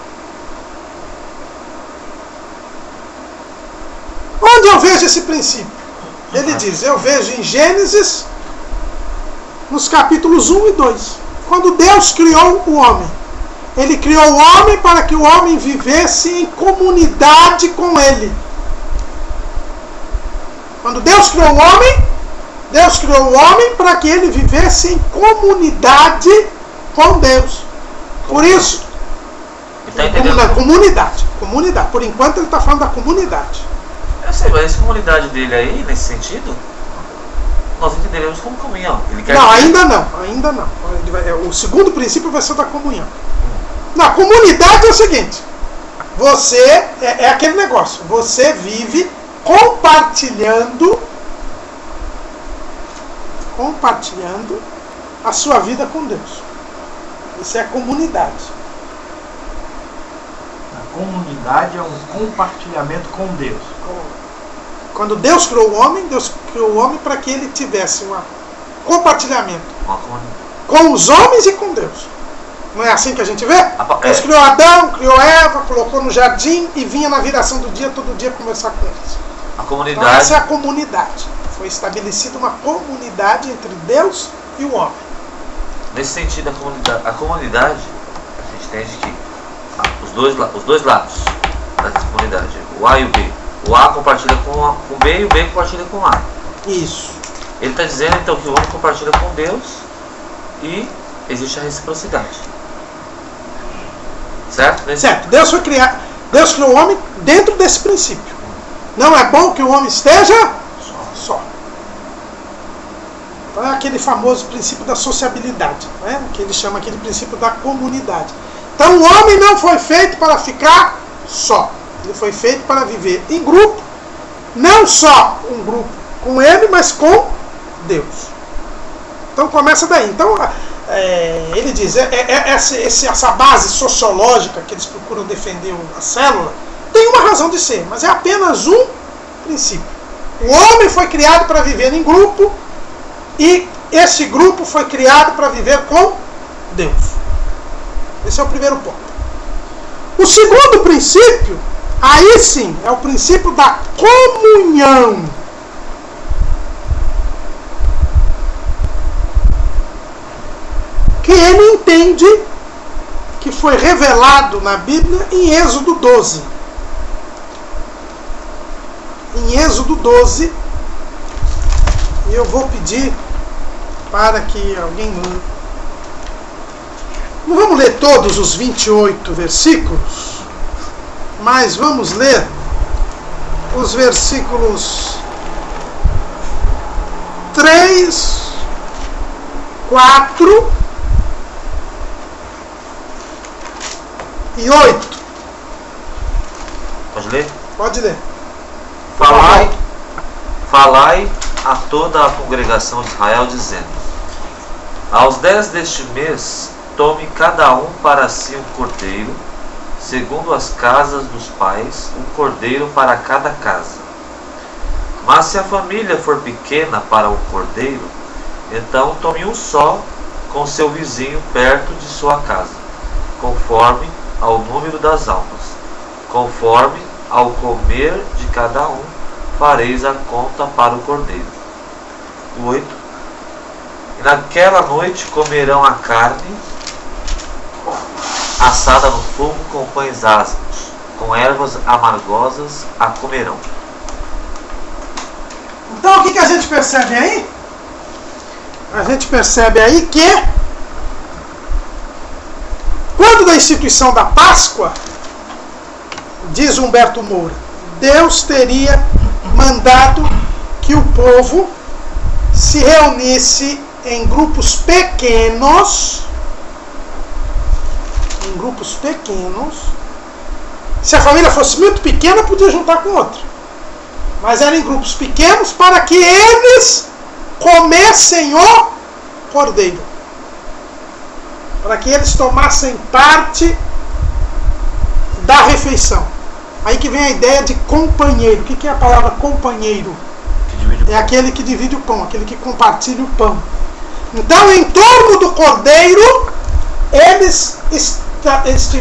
Onde eu vejo esse princípio? Ele diz, eu vejo em Gênesis, nos capítulos 1 e 2. Quando Deus criou o homem. Ele criou o homem para que o homem vivesse em comunidade com ele. Quando Deus criou o homem para que ele vivesse em comunidade com Deus. Por isso, comunidade. Por enquanto ele está falando da comunidade. Eu sei, mas essa comunidade dele aí, nesse sentido, nós entenderemos como comunhão. Não, ainda não. O segundo princípio vai ser da comunhão. Na comunidade é o seguinte, você, é aquele negócio, você vive compartilhando a sua vida com Deus. Isso é a comunidade. A comunidade é um compartilhamento com Deus. Quando Deus criou o homem para que ele tivesse um compartilhamento com os homens e com Deus. Não é assim que a gente vê? Deus criou Adão, criou Eva, colocou no jardim e vinha na viração do dia, todo dia conversar com eles. A comunidade. Então essa é a comunidade. Foi estabelecida uma comunidade entre Deus e o homem. Nesse sentido, a comunidade, a gente entende que os dois lados da comunidade, o A e o B. O A compartilha com o B e o B compartilha com o A. Isso. Ele está dizendo então que o homem compartilha com Deus e existe a reciprocidade. Certo? Certo. Deus criou o homem dentro desse princípio. Não é bom que o homem esteja só. Então é aquele famoso princípio da sociabilidade, né? Que ele chama aquele princípio da comunidade. Então o homem não foi feito para ficar só. Ele foi feito para viver em grupo, não só um grupo com ele, mas com Deus. Então começa daí. Então ele diz, essa base sociológica que eles procuram defender a célula, tem uma razão de ser, mas é apenas um princípio. O homem foi criado para viver em grupo e esse grupo foi criado para viver com Deus. Esse é o primeiro ponto. O segundo princípio, aí sim, é o princípio da comunhão. Que ele entende que foi revelado na Bíblia em Êxodo 12. Em Êxodo 12, e eu vou pedir para que alguém leia. Não vamos ler todos os 28 versículos, mas vamos ler os versículos 3, 4 e 8. Pode ler? Pode ler. Falai a toda a congregação de Israel, dizendo: aos 10 deste mês, tome cada um para si um cordeiro, segundo as casas dos pais, um cordeiro para cada casa. Mas se a família for pequena para o cordeiro, então tome um só com seu vizinho perto de sua casa, conforme ao número das almas. Conforme ao comer de cada um, fareis a conta para o cordeiro. 8. E naquela noite comerão a carne assada no fogo com pães ázimos, com ervas amargosas a comerão. Então o que a gente percebe aí? A gente percebe aí que quando da instituição da Páscoa, diz Humberto Moura, Deus teria mandado que o povo se reunisse em grupos pequenos. Se a família fosse muito pequena, podia juntar com outra. Mas eram em grupos pequenos para que eles comessem o cordeiro. Para que eles tomassem parte da refeição. Aí que vem a ideia de companheiro. O que é a palavra companheiro? É aquele que divide o pão, aquele que compartilha o pão. Então, em torno do cordeiro, eles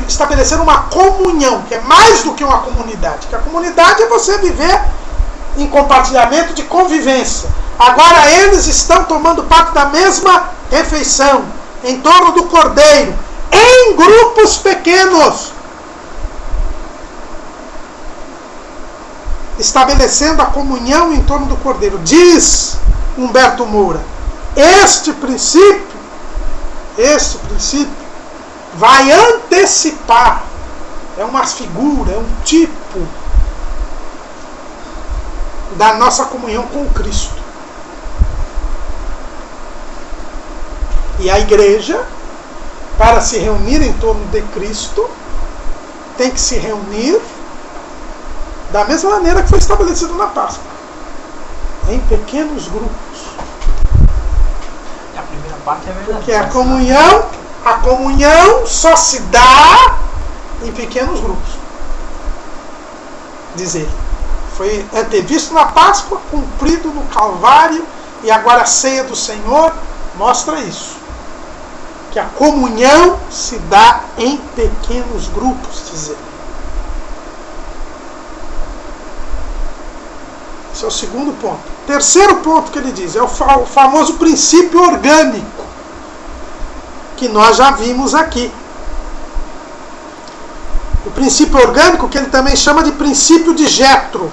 estabeleceram uma comunhão, que é mais do que uma comunidade. Que a comunidade é você viver em compartilhamento de convivência. Agora eles estão tomando parte da mesma refeição, em torno do cordeiro, em grupos pequenos. Estabelecendo a comunhão em torno do cordeiro. Diz Humberto Moura, este princípio vai antecipar, é uma figura, é um tipo da nossa comunhão com Cristo. E a igreja, para se reunir em torno de Cristo, tem que se reunir da mesma maneira que foi estabelecido na Páscoa, em pequenos grupos. A primeira parte é verdade. Porque a comunhão só se dá em pequenos grupos. Diz ele. Foi antevisto na Páscoa, cumprido no Calvário, e agora a ceia do Senhor mostra isso. que a comunhão se dá em pequenos grupos, diz ele. Esse é o segundo ponto. Terceiro ponto que ele diz é o famoso princípio orgânico, que nós já vimos aqui. O princípio orgânico, que ele também chama de princípio de Jetro,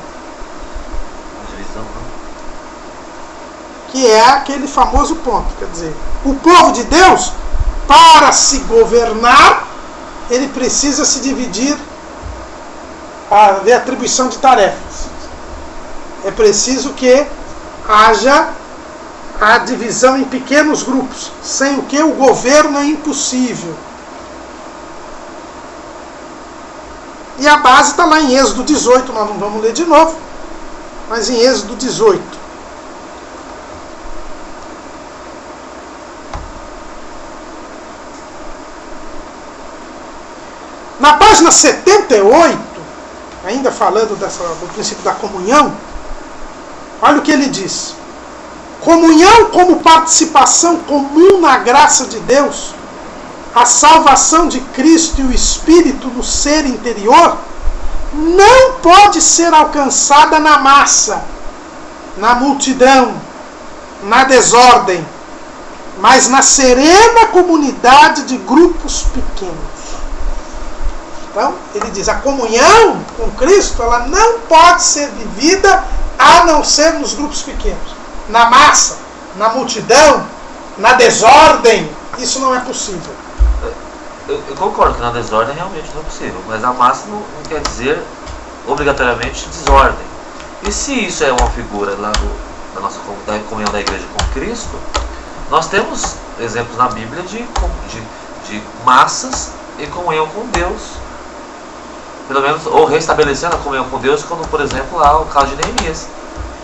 que é aquele famoso ponto. Quer dizer, o povo de Deus, para se governar, ele precisa se dividir, haver atribuição de tarefas. É preciso que haja a divisão em pequenos grupos, sem o que o governo é impossível. E a base está lá em Êxodo 18, nós não vamos ler de novo, mas em Êxodo 18. Na página 78, ainda falando do princípio da comunhão, olha o que ele diz. Comunhão como participação comum na graça de Deus, a salvação de Cristo e o Espírito no ser interior, não pode ser alcançada na massa, na multidão, na desordem, mas na serena comunidade de grupos pequenos. Então, ele diz, a comunhão com Cristo, ela não pode ser vivida a não ser nos grupos pequenos. Na massa, na multidão, na desordem, isso não é possível. Eu concordo que na desordem realmente não é possível, mas a massa não quer dizer obrigatoriamente desordem. E se isso é uma figura lá da nossa comunhão da igreja com Cristo, nós temos exemplos na Bíblia de massas em comunhão com Deus. Pelo menos, ou restabelecendo a comunhão com Deus, como por exemplo lá o caso de Neemias.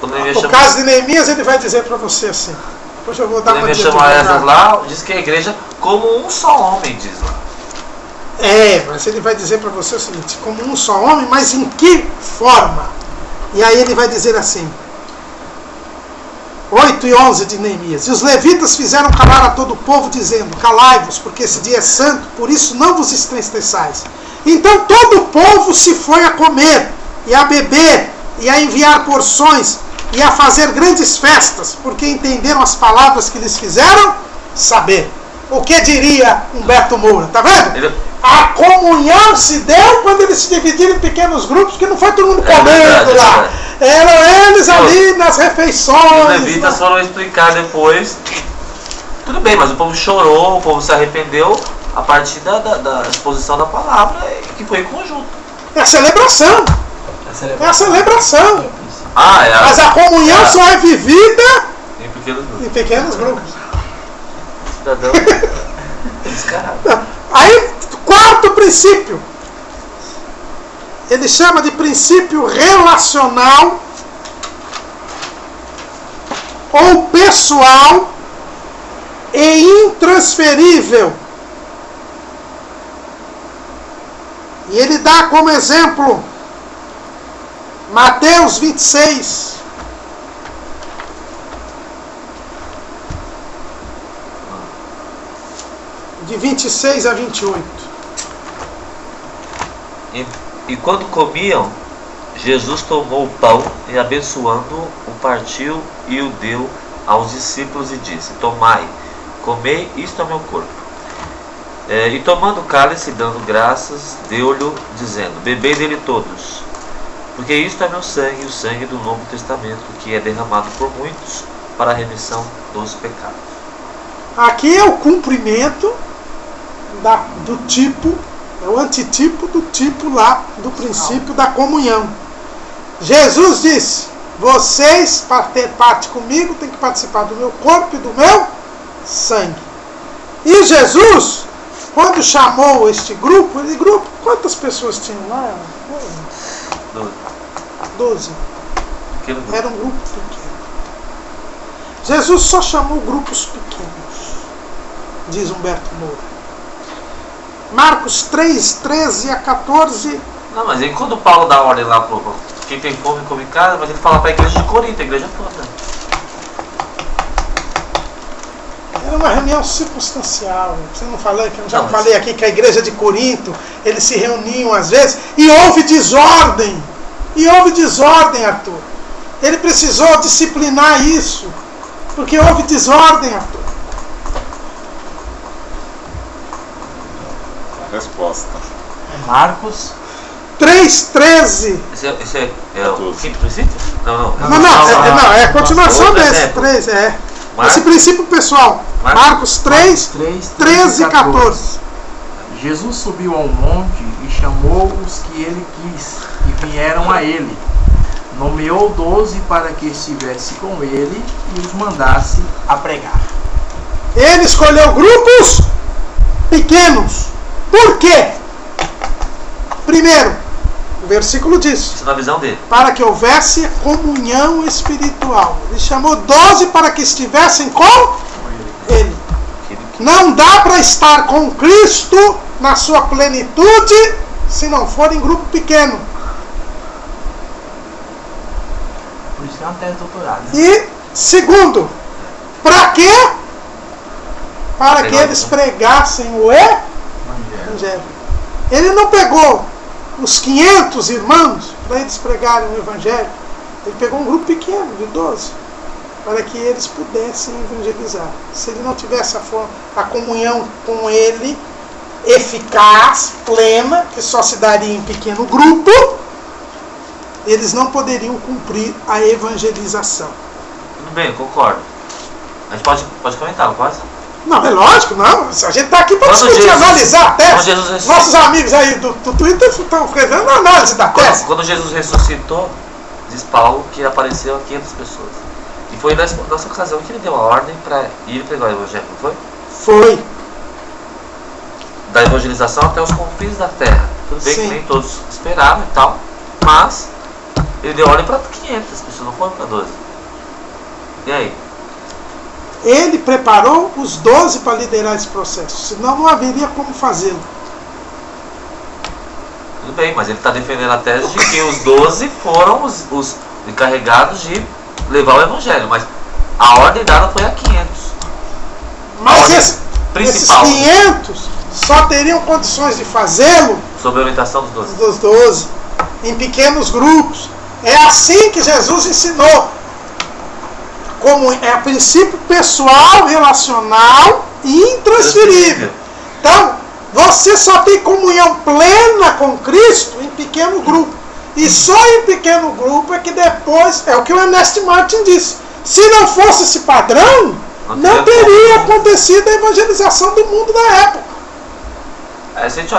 O caso de Neemias, ele vai dizer para você assim. Depois eu vou dar uma dica. Lá, diz que a igreja como um só homem, diz lá. Mas ele vai dizer para você o seguinte, como um só homem, mas em que forma? E aí ele vai dizer assim, 8 e 11 de Neemias. E os levitas fizeram calar a todo o povo, dizendo, calai-vos, porque esse dia é santo, por isso não vos entristeçais. Então todo o povo se foi a comer, e a beber, e a enviar porções, e a fazer grandes festas, porque entenderam as palavras que lhes fizeram saber. O que diria Humberto Moura? Tá vendo? A comunhão se deu quando eles se dividiram em pequenos grupos, que não foi todo mundo comendo lá. Eram eles ali nas refeições. Os levitas foram explicar depois. Tudo bem, mas o povo chorou, o povo se arrependeu a partir da exposição da palavra, que foi em conjunto. É a celebração. É a celebração. Mas a comunhão só é vivida em pequenos grupos. Cidadão descarado. Aí, quarto princípio. Ele chama de princípio relacional ou pessoal e intransferível. E ele dá como exemplo Mateus 26. De 26 a 28. E quando comiam, Jesus tomou o pão e, abençoando, o partiu e o deu aos discípulos e disse, tomai, comei, isto é meu corpo. E tomando o cálice, dando graças, deu-lhe, dizendo, bebei dele todos, porque isto é meu sangue, o sangue do Novo Testamento, que é derramado por muitos para a remissão dos pecados. Aqui é o cumprimento do tipo, é o antitipo do tipo lá, do princípio da comunhão. Jesus disse, vocês, para ter parte comigo, tem que participar do meu corpo e do meu sangue. E Jesus, quando chamou este grupo, quantas pessoas tinham lá? 12. Era um grupo pequeno. Jesus só chamou grupos pequenos, diz Humberto Moura. Marcos 3, 13 a 14. Não, mas aí quando Paulo dá ordem lá para quem tem fome come em casa, mas ele fala para a igreja de Corinto, a igreja toda. Foi uma reunião circunstancial. Você não falou, que eu já falei aqui que a igreja de Corinto, eles se reuniam às vezes e houve desordem. E houve desordem, Arthur. Ele precisou disciplinar isso, porque houve desordem, Arthur. A resposta. Marcos 3,13. Esse é o quinto princípio? Não. Não, é a continuação outro desse. exemplo. 3, Marcos. Esse princípio pessoal. Marcos 3, 13 e 14. Jesus subiu ao monte e chamou os que ele quis, e vieram a ele. Nomeou 12 para que estivesse com ele e os mandasse a pregar. Ele escolheu grupos pequenos. Por quê? Primeiro, o versículo diz: Isso na visão dele. para que houvesse comunhão espiritual. Ele chamou 12 para que estivessem com ele. Não dá para estar com Cristo na sua plenitude se não for em grupo pequeno. Por isso que é uma tese de doutorado. Né? E segundo, para quê? Para que eles pregassem o Evangelho. Ele não pegou os 500 irmãos para eles pregarem o Evangelho. Ele pegou um grupo pequeno de 12 para que eles pudessem evangelizar. Se ele não tivesse a comunhão com ele eficaz, plena, que só se daria em pequeno grupo, eles não poderiam cumprir a evangelização. Tudo bem, eu concordo. A gente pode comentar, não pode? Não, é lógico, não. A gente está aqui para discutir, analisar a tese. Nossos amigos aí do Twitter estão escrevendo a análise da tese. Quando Jesus ressuscitou, diz Paulo que apareceu a 500 pessoas. E foi nessa ocasião que ele deu a ordem para ir pregar o Evangelho, não foi? Foi. Da evangelização até os confins da terra. Tudo bem. Sim. Que nem todos esperavam e tal, mas ele deu ordem para 500 pessoas, não foi para 12. E aí? Ele preparou os 12 para liderar esse processo, senão não haveria como fazê-lo. Tudo bem, mas ele está defendendo a tese de que os 12 foram os encarregados de levar o Evangelho, mas a ordem dada foi a 500. Mas esses 500 só teriam condições de fazê-lo sob a orientação dos 12. Dos 12, em pequenos grupos. É assim que Jesus ensinou. Como é princípio pessoal, relacional e intransferível. Então, você só tem comunhão plena com Cristo em pequeno grupo. E só em pequeno grupo é que depois, é o que o Ernest Martin disse, se não fosse esse padrão, não teria acontecido a evangelização do mundo na época.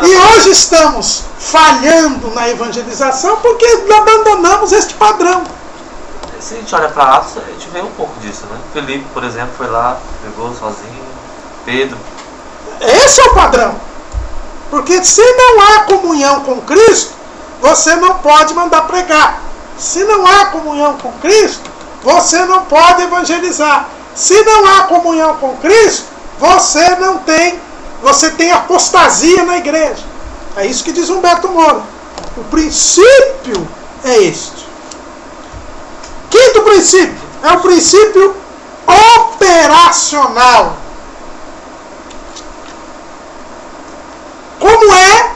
E hoje estamos falhando na evangelização porque abandonamos este padrão. Se a gente olha para Atos, a gente vê um pouco disso, né? Felipe, por exemplo, foi lá, pregou sozinho. Pedro. Esse é o padrão. Porque se não há comunhão com Cristo, você não pode mandar pregar. Se não há comunhão com Cristo, você não pode evangelizar. Se não há comunhão com Cristo, você tem apostasia na igreja. É isso que diz Humberto Moura. O princípio é este. Quinto princípio é o princípio operacional. Como é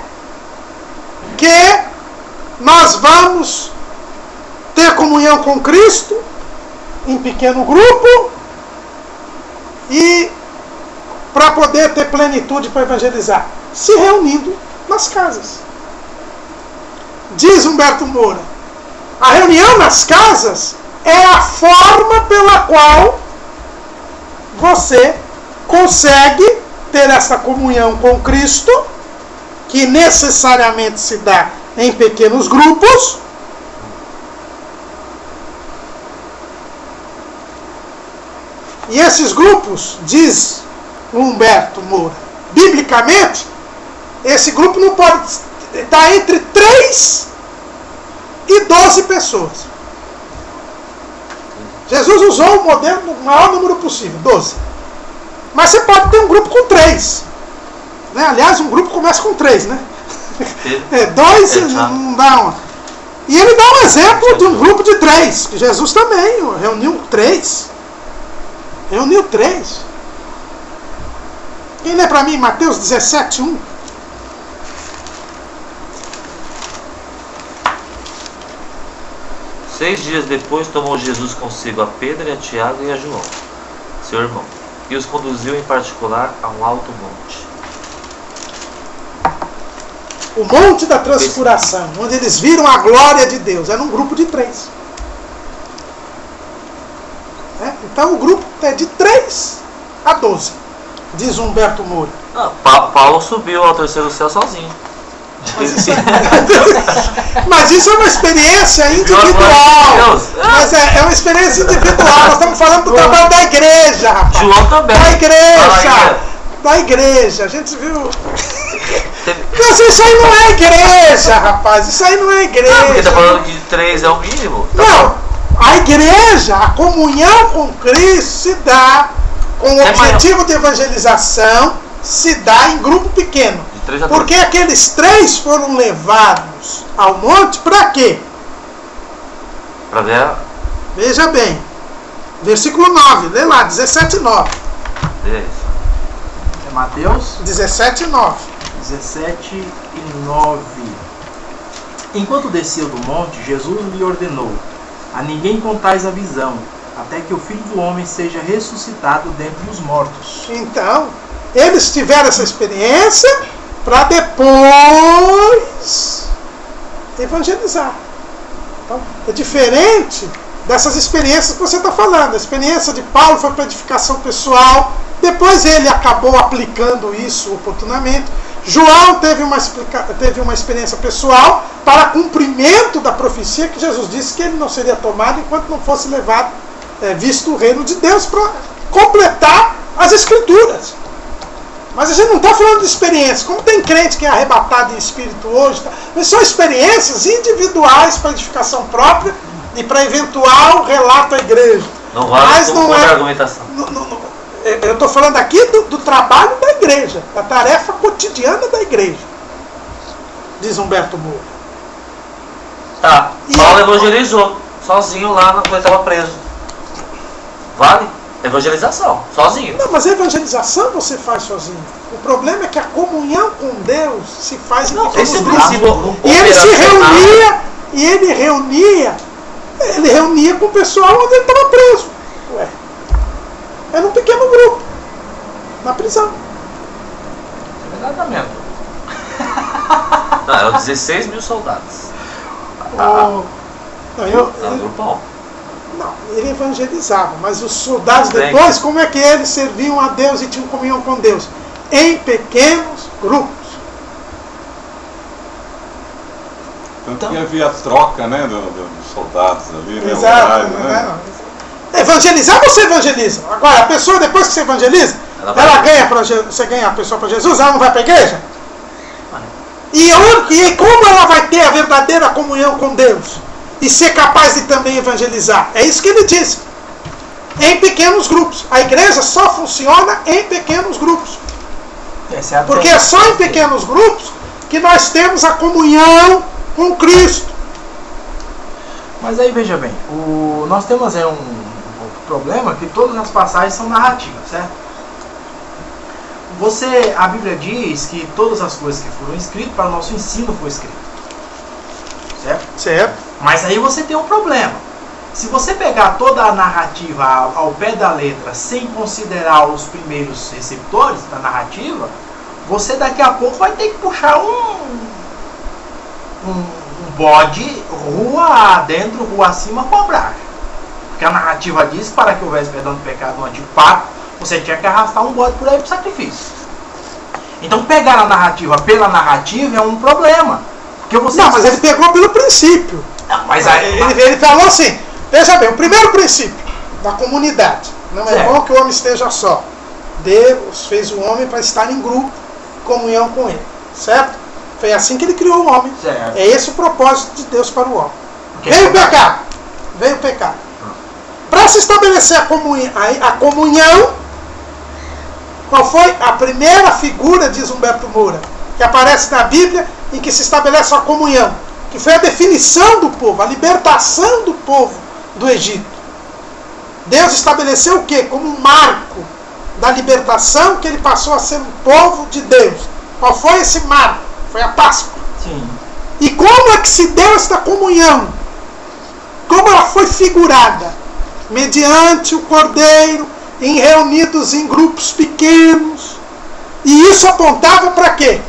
que nós vamos ter comunhão com Cristo em pequeno grupo e para poder ter plenitude para evangelizar? Se reunindo nas casas. Diz Humberto Moura, a reunião nas casas é a forma pela qual você consegue ter essa comunhão com Cristo, que necessariamente se dá em pequenos grupos, e esses grupos, diz Humberto Moura, biblicamente, esse grupo não pode estar entre 3 e 12 pessoas. Jesus usou o modelo do maior número possível, 12. Mas você pode ter um grupo com 3. Né? Aliás, um grupo começa com 3, né? 2 não dá uma. E ele dá um exemplo de um grupo de 3, que Jesus também reuniu 3. Reuniu 3. Quem lê para mim Mateus 17:1? Seis dias depois tomou Jesus consigo a Pedro e a Tiago e a João, seu irmão, e os conduziu em particular a um alto monte. O Monte da Transfiguração, onde eles viram a glória de Deus. Era um grupo de 3. Então o grupo é de 3 a 12, diz Humberto Moura. Paulo subiu ao terceiro céu sozinho. Mas isso é uma experiência individual. Mas é uma experiência individual. Nós estamos falando do trabalho da igreja, rapaz. João também. Da igreja. A gente viu. Mas isso aí não é igreja, rapaz. Isso aí não é igreja. Não, porque tá falando que 3 é o mínimo. Não. A igreja, a comunhão com Cristo se dá com o objetivo de evangelização, se dá em grupo pequeno. Porque aqueles 3 foram levados ao monte para quê? Para ver. Veja bem. Versículo 9. Lê lá, 17:9. É Mateus 17:9. 17:9. Enquanto descia do monte, Jesus lhe ordenou: a ninguém contais a visão, até que o Filho do Homem seja ressuscitado dentre os mortos. Então, eles tiveram essa experiência para depois evangelizar. Então, é diferente dessas experiências que você está falando. A experiência de Paulo foi para edificação pessoal, depois ele acabou aplicando isso oportunamente. João teve uma experiência pessoal para cumprimento da profecia que Jesus disse que ele não seria tomado enquanto não fosse levado, visto o reino de Deus, para completar as escrituras. Mas a gente não está falando de experiências. Como tem crente que é arrebatado em espírito hoje, mas são experiências individuais para edificação própria e para eventual relato à igreja. Não vale como contra-argumentação. Eu estou falando aqui do trabalho da igreja, da tarefa cotidiana da igreja, diz Humberto Moura. Tá, Paulo evangelizou sozinho lá quando ele estava preso. Vale? Evangelização, sozinho. Não, mas a evangelização você faz sozinho. O problema é que a comunhão com Deus se faz em pequenos grupos. E ele se reunia, ele reunia com o pessoal onde ele estava preso. Era um pequeno grupo, na prisão. Exatamente. Não, eram 16 mil soldados. Não, ele evangelizava, mas os soldados depois, como é que eles serviam a Deus e tinham comunhão com Deus? Em pequenos grupos. Tanto que havia a troca, né, dos soldados ali, né? Exato, Horário, né? Evangelizar você evangeliza. Agora, a pessoa depois que você evangeliza, você ganha a pessoa para Jesus, ela não vai para a igreja? E como ela vai ter a verdadeira comunhão com Deus? E ser capaz de também evangelizar? É isso que ele disse. Em pequenos grupos. A igreja só funciona em pequenos grupos. Porque é só em pequenos grupos que nós temos a comunhão com Cristo. Mas aí veja bem, nós temos um problema que todas as passagens são narrativas, certo? A Bíblia diz que todas as coisas que foram escritas para o nosso ensino foi escrito. Certo? Certo. Mas aí você tem um problema. Se você pegar toda a narrativa ao pé da letra, sem considerar os primeiros receptores da narrativa, você daqui a pouco vai ter que puxar um bode rua adentro, rua acima, cobrar. Porque a narrativa diz que para que houvesse perdão do pecado no antigo pacto, você tinha que arrastar um bode por aí para o sacrifício. Então pegar a narrativa pela narrativa é um problema. Mas ele pegou pelo princípio. Não, mas aí, ele falou assim, veja bem, o primeiro princípio da comunidade. Não é bom que o homem esteja só. Deus fez o homem para estar em grupo, comunhão com ele. Certo? Foi assim que ele criou o homem. Certo. É esse o propósito de Deus para o homem. Veio o pecado. Para se estabelecer a comunhão, qual foi a primeira figura, diz Humberto Moura, que aparece na Bíblia em que se estabelece a comunhão? Que foi a definição do povo, a libertação do povo do Egito. Deus estabeleceu o quê? Como um marco da libertação que ele passou a ser um povo de Deus. Qual foi esse marco? Foi a Páscoa. Sim. E como é que se deu esta comunhão? Como ela foi figurada? Mediante o Cordeiro, reunidos em grupos pequenos. E isso apontava para quê?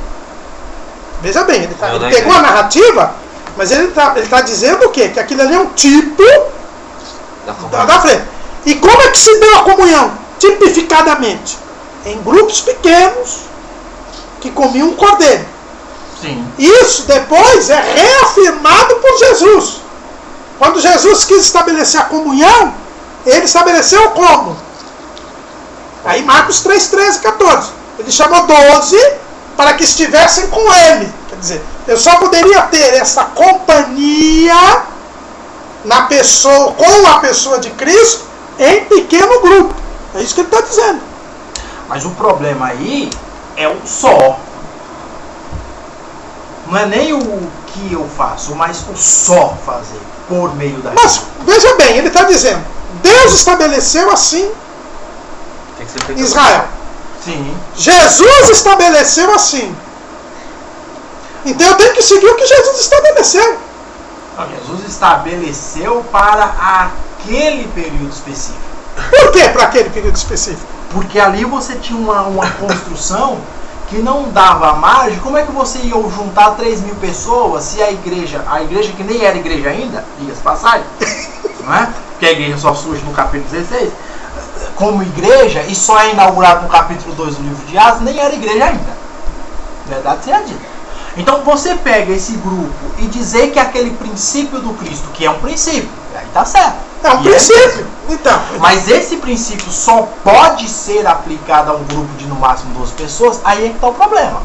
Veja bem, ele pegou a narrativa, mas ele tá dizendo o quê? Que aquilo ali é um tipo da frente. E como é que se deu a comunhão? Tipificadamente, em grupos pequenos que comiam um cordeiro. Sim. Isso depois é reafirmado por Jesus. Quando Jesus quis estabelecer a comunhão, ele estabeleceu como? Aí Marcos 3, 13 e 14. Ele chamou 12 para que estivessem com ele. Quer dizer, eu só poderia ter essa companhia na pessoa, com a pessoa de Cristo em pequeno grupo. É isso que ele está dizendo. Mas o problema aí é o só. Não é nem o que eu faço, mas o só fazer por meio da Mas veja bem, ele está dizendo, Deus estabeleceu assim Israel. Sim. Jesus estabeleceu assim. Então eu tenho que seguir o que Jesus estabeleceu. Não, Jesus estabeleceu para aquele período específico. Por que para aquele período específico? Porque ali você tinha uma construção que não dava margem. Como é que você ia juntar 3.000 pessoas se a igreja que nem era igreja ainda, diga-se passagem, não é? Porque a igreja só surge no capítulo 16, como igreja, e só é inaugurado no capítulo 2 do livro de Atos, nem era igreja ainda. Verdade seja dita. Então você pega esse grupo e dizer que aquele princípio do Cristo, que é um princípio, aí tá certo. É um princípio. Então, mas esse princípio só pode ser aplicado a um grupo de no máximo 12 pessoas, aí é que está o problema.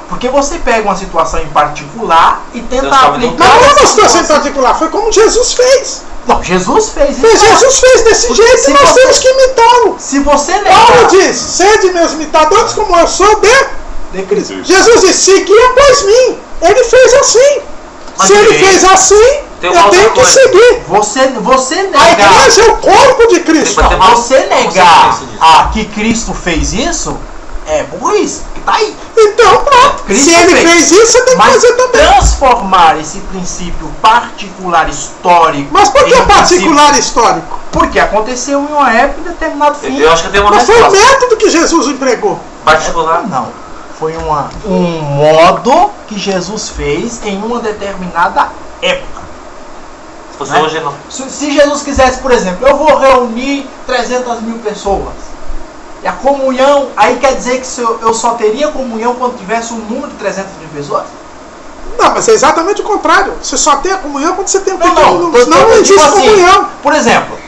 Porque você pega uma situação em particular e tenta aplicar. Mas não é uma situação em particular, foi como Jesus fez. Não, Jesus fez isso. Jesus fez desse jeito e nós temos que imitá-lo. Se você negar. Paulo diz: sede meus imitadores como eu sou de Cristo. Jesus disse: seguia após mim. Ele fez assim. Mas se ele fez assim, eu tenho que seguir. Você negar. A igreja é o corpo de Cristo. Não, você negar que Cristo fez isso é burrice. Tá aí. Então, pronto. Se ele fez isso, você tem que fazer também. Transformar esse princípio particular histórico. Mas por que particular histórico? Porque aconteceu em uma época, em determinado fim. Eu acho que tem uma Mas resposta. foi o método que Jesus empregou. Particular? Não. Foi um modo que Jesus fez em uma determinada época. Se fosse hoje, não. Se Jesus quisesse, por exemplo, eu vou reunir 300.000 pessoas. E a comunhão, aí quer dizer que eu só teria comunhão quando tivesse um número de 300.000 pessoas? Não, mas é exatamente o contrário. Você só tem a comunhão quando você tem um pequeno número. Não existe tipo assim, comunhão. Por exemplo,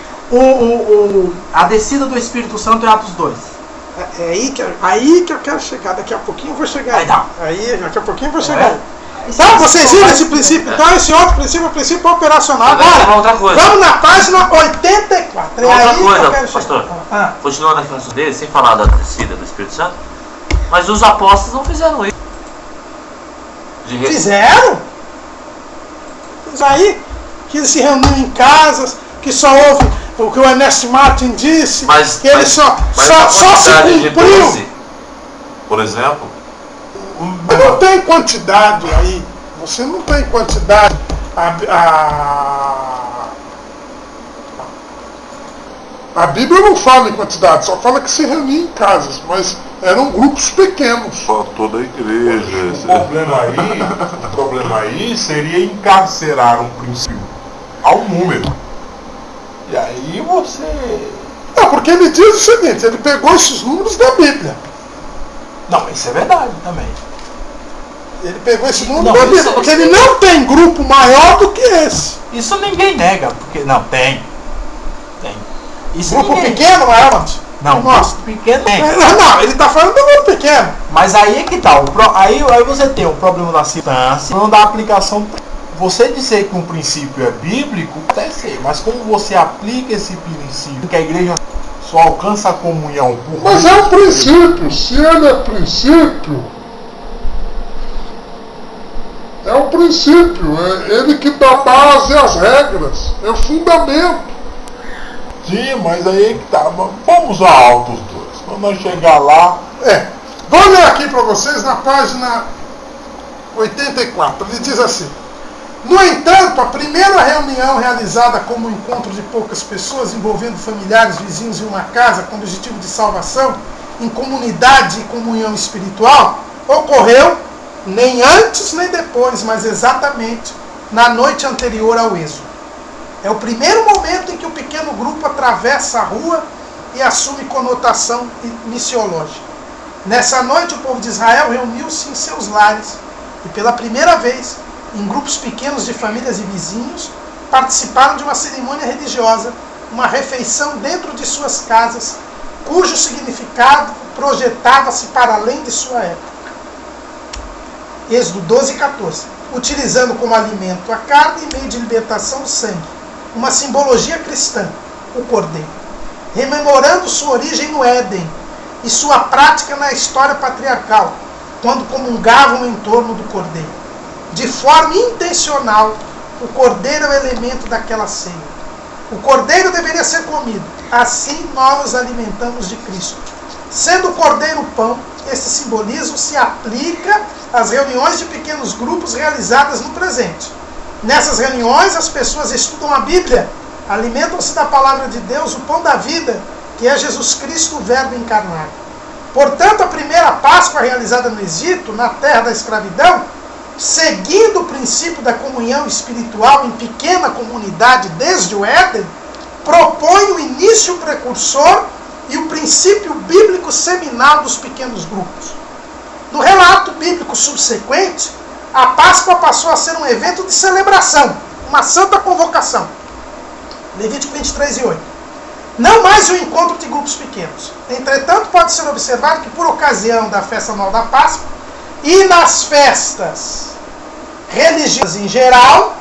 a descida do Espírito Santo em Atos 2. É aí que eu quero chegar. Daqui a pouquinho eu vou chegar. Daqui a pouquinho eu vou chegar. Então, vocês viram esse princípio? Então, esse outro princípio é o princípio operacional. Agora, vamos na página 84. Outra coisa, pastor. Continuando na informação dele, sem falar da descida do Espírito Santo, mas os apóstolos não fizeram isso. Fizeram? Mas aí, que eles se reuniam em casas, que só houve o que o Ernest Martin disse, que ele só se cumpriu. Por exemplo, mas não tem quantidade aí. Você não tem quantidade. A Bíblia não fala em quantidade, só fala que se reunia em casas, mas eram grupos pequenos. Só toda a igreja. O problema aí seria encarcerar um princípio ao número. E aí você... Não, porque ele diz o seguinte, ele pegou esses números da Bíblia. Não, isso é verdade também. Ele pegou esse número da Bíblia, porque ele não tem grupo maior do que esse. Isso ninguém nega, porque não, tem. Isso grupo ninguém... pequeno, maior? Não, grupo pequeno tem. Não, ele está falando do grupo pequeno. Mas aí é que tá, aí você tem o problema da citância, o problema da aplicação. Você dizer que um princípio é bíblico, até sei, mas como você aplica esse princípio, que a igreja só alcança a comunhão por... Mas é um princípio, se ele é princípio, é um princípio, é ele que dá base às regras, é o fundamento. Sim, mas aí é que tá, vamos a Atos 2. Quando nós chegar lá... Vou ler aqui para vocês na página 84. Ele diz assim: no entanto, a primeira reunião realizada como um encontro de poucas pessoas, envolvendo familiares, vizinhos em uma casa, com o objetivo de salvação, em comunidade e comunhão espiritual, ocorreu nem antes nem depois, mas exatamente na noite anterior ao êxodo. É o primeiro momento em que o pequeno grupo atravessa a rua e assume conotação missiológica. Nessa noite, o povo de Israel reuniu-se em seus lares e, pela primeira vez, em grupos pequenos de famílias e vizinhos, participaram de uma cerimônia religiosa, uma refeição dentro de suas casas, cujo significado projetava-se para além de sua época. Êxodo 12 e 14. Utilizando como alimento a carne e meio de libertação o sangue, uma simbologia cristã, o cordeiro. Rememorando sua origem no Éden e sua prática na história patriarcal, quando comungavam em torno do cordeiro. De forma intencional, o cordeiro é o elemento daquela ceia. O cordeiro deveria ser comido. Assim nós nos alimentamos de Cristo. Sendo o cordeiro o pão, esse simbolismo se aplica às reuniões de pequenos grupos realizadas no presente. Nessas reuniões, as pessoas estudam a Bíblia, alimentam-se da palavra de Deus, o pão da vida, que é Jesus Cristo, o Verbo encarnado. Portanto, a primeira Páscoa realizada no Egito, na terra da escravidão, seguindo o princípio da comunhão espiritual em pequena comunidade desde o Éden, propõe o início precursor e o princípio bíblico seminal dos pequenos grupos. No relato bíblico subsequente, a Páscoa passou a ser um evento de celebração, uma santa convocação. Levítico 23 e 8. Não mais um encontro de grupos pequenos. Entretanto, pode ser observado que por ocasião da festa anual da Páscoa e nas festas religiosas em geral,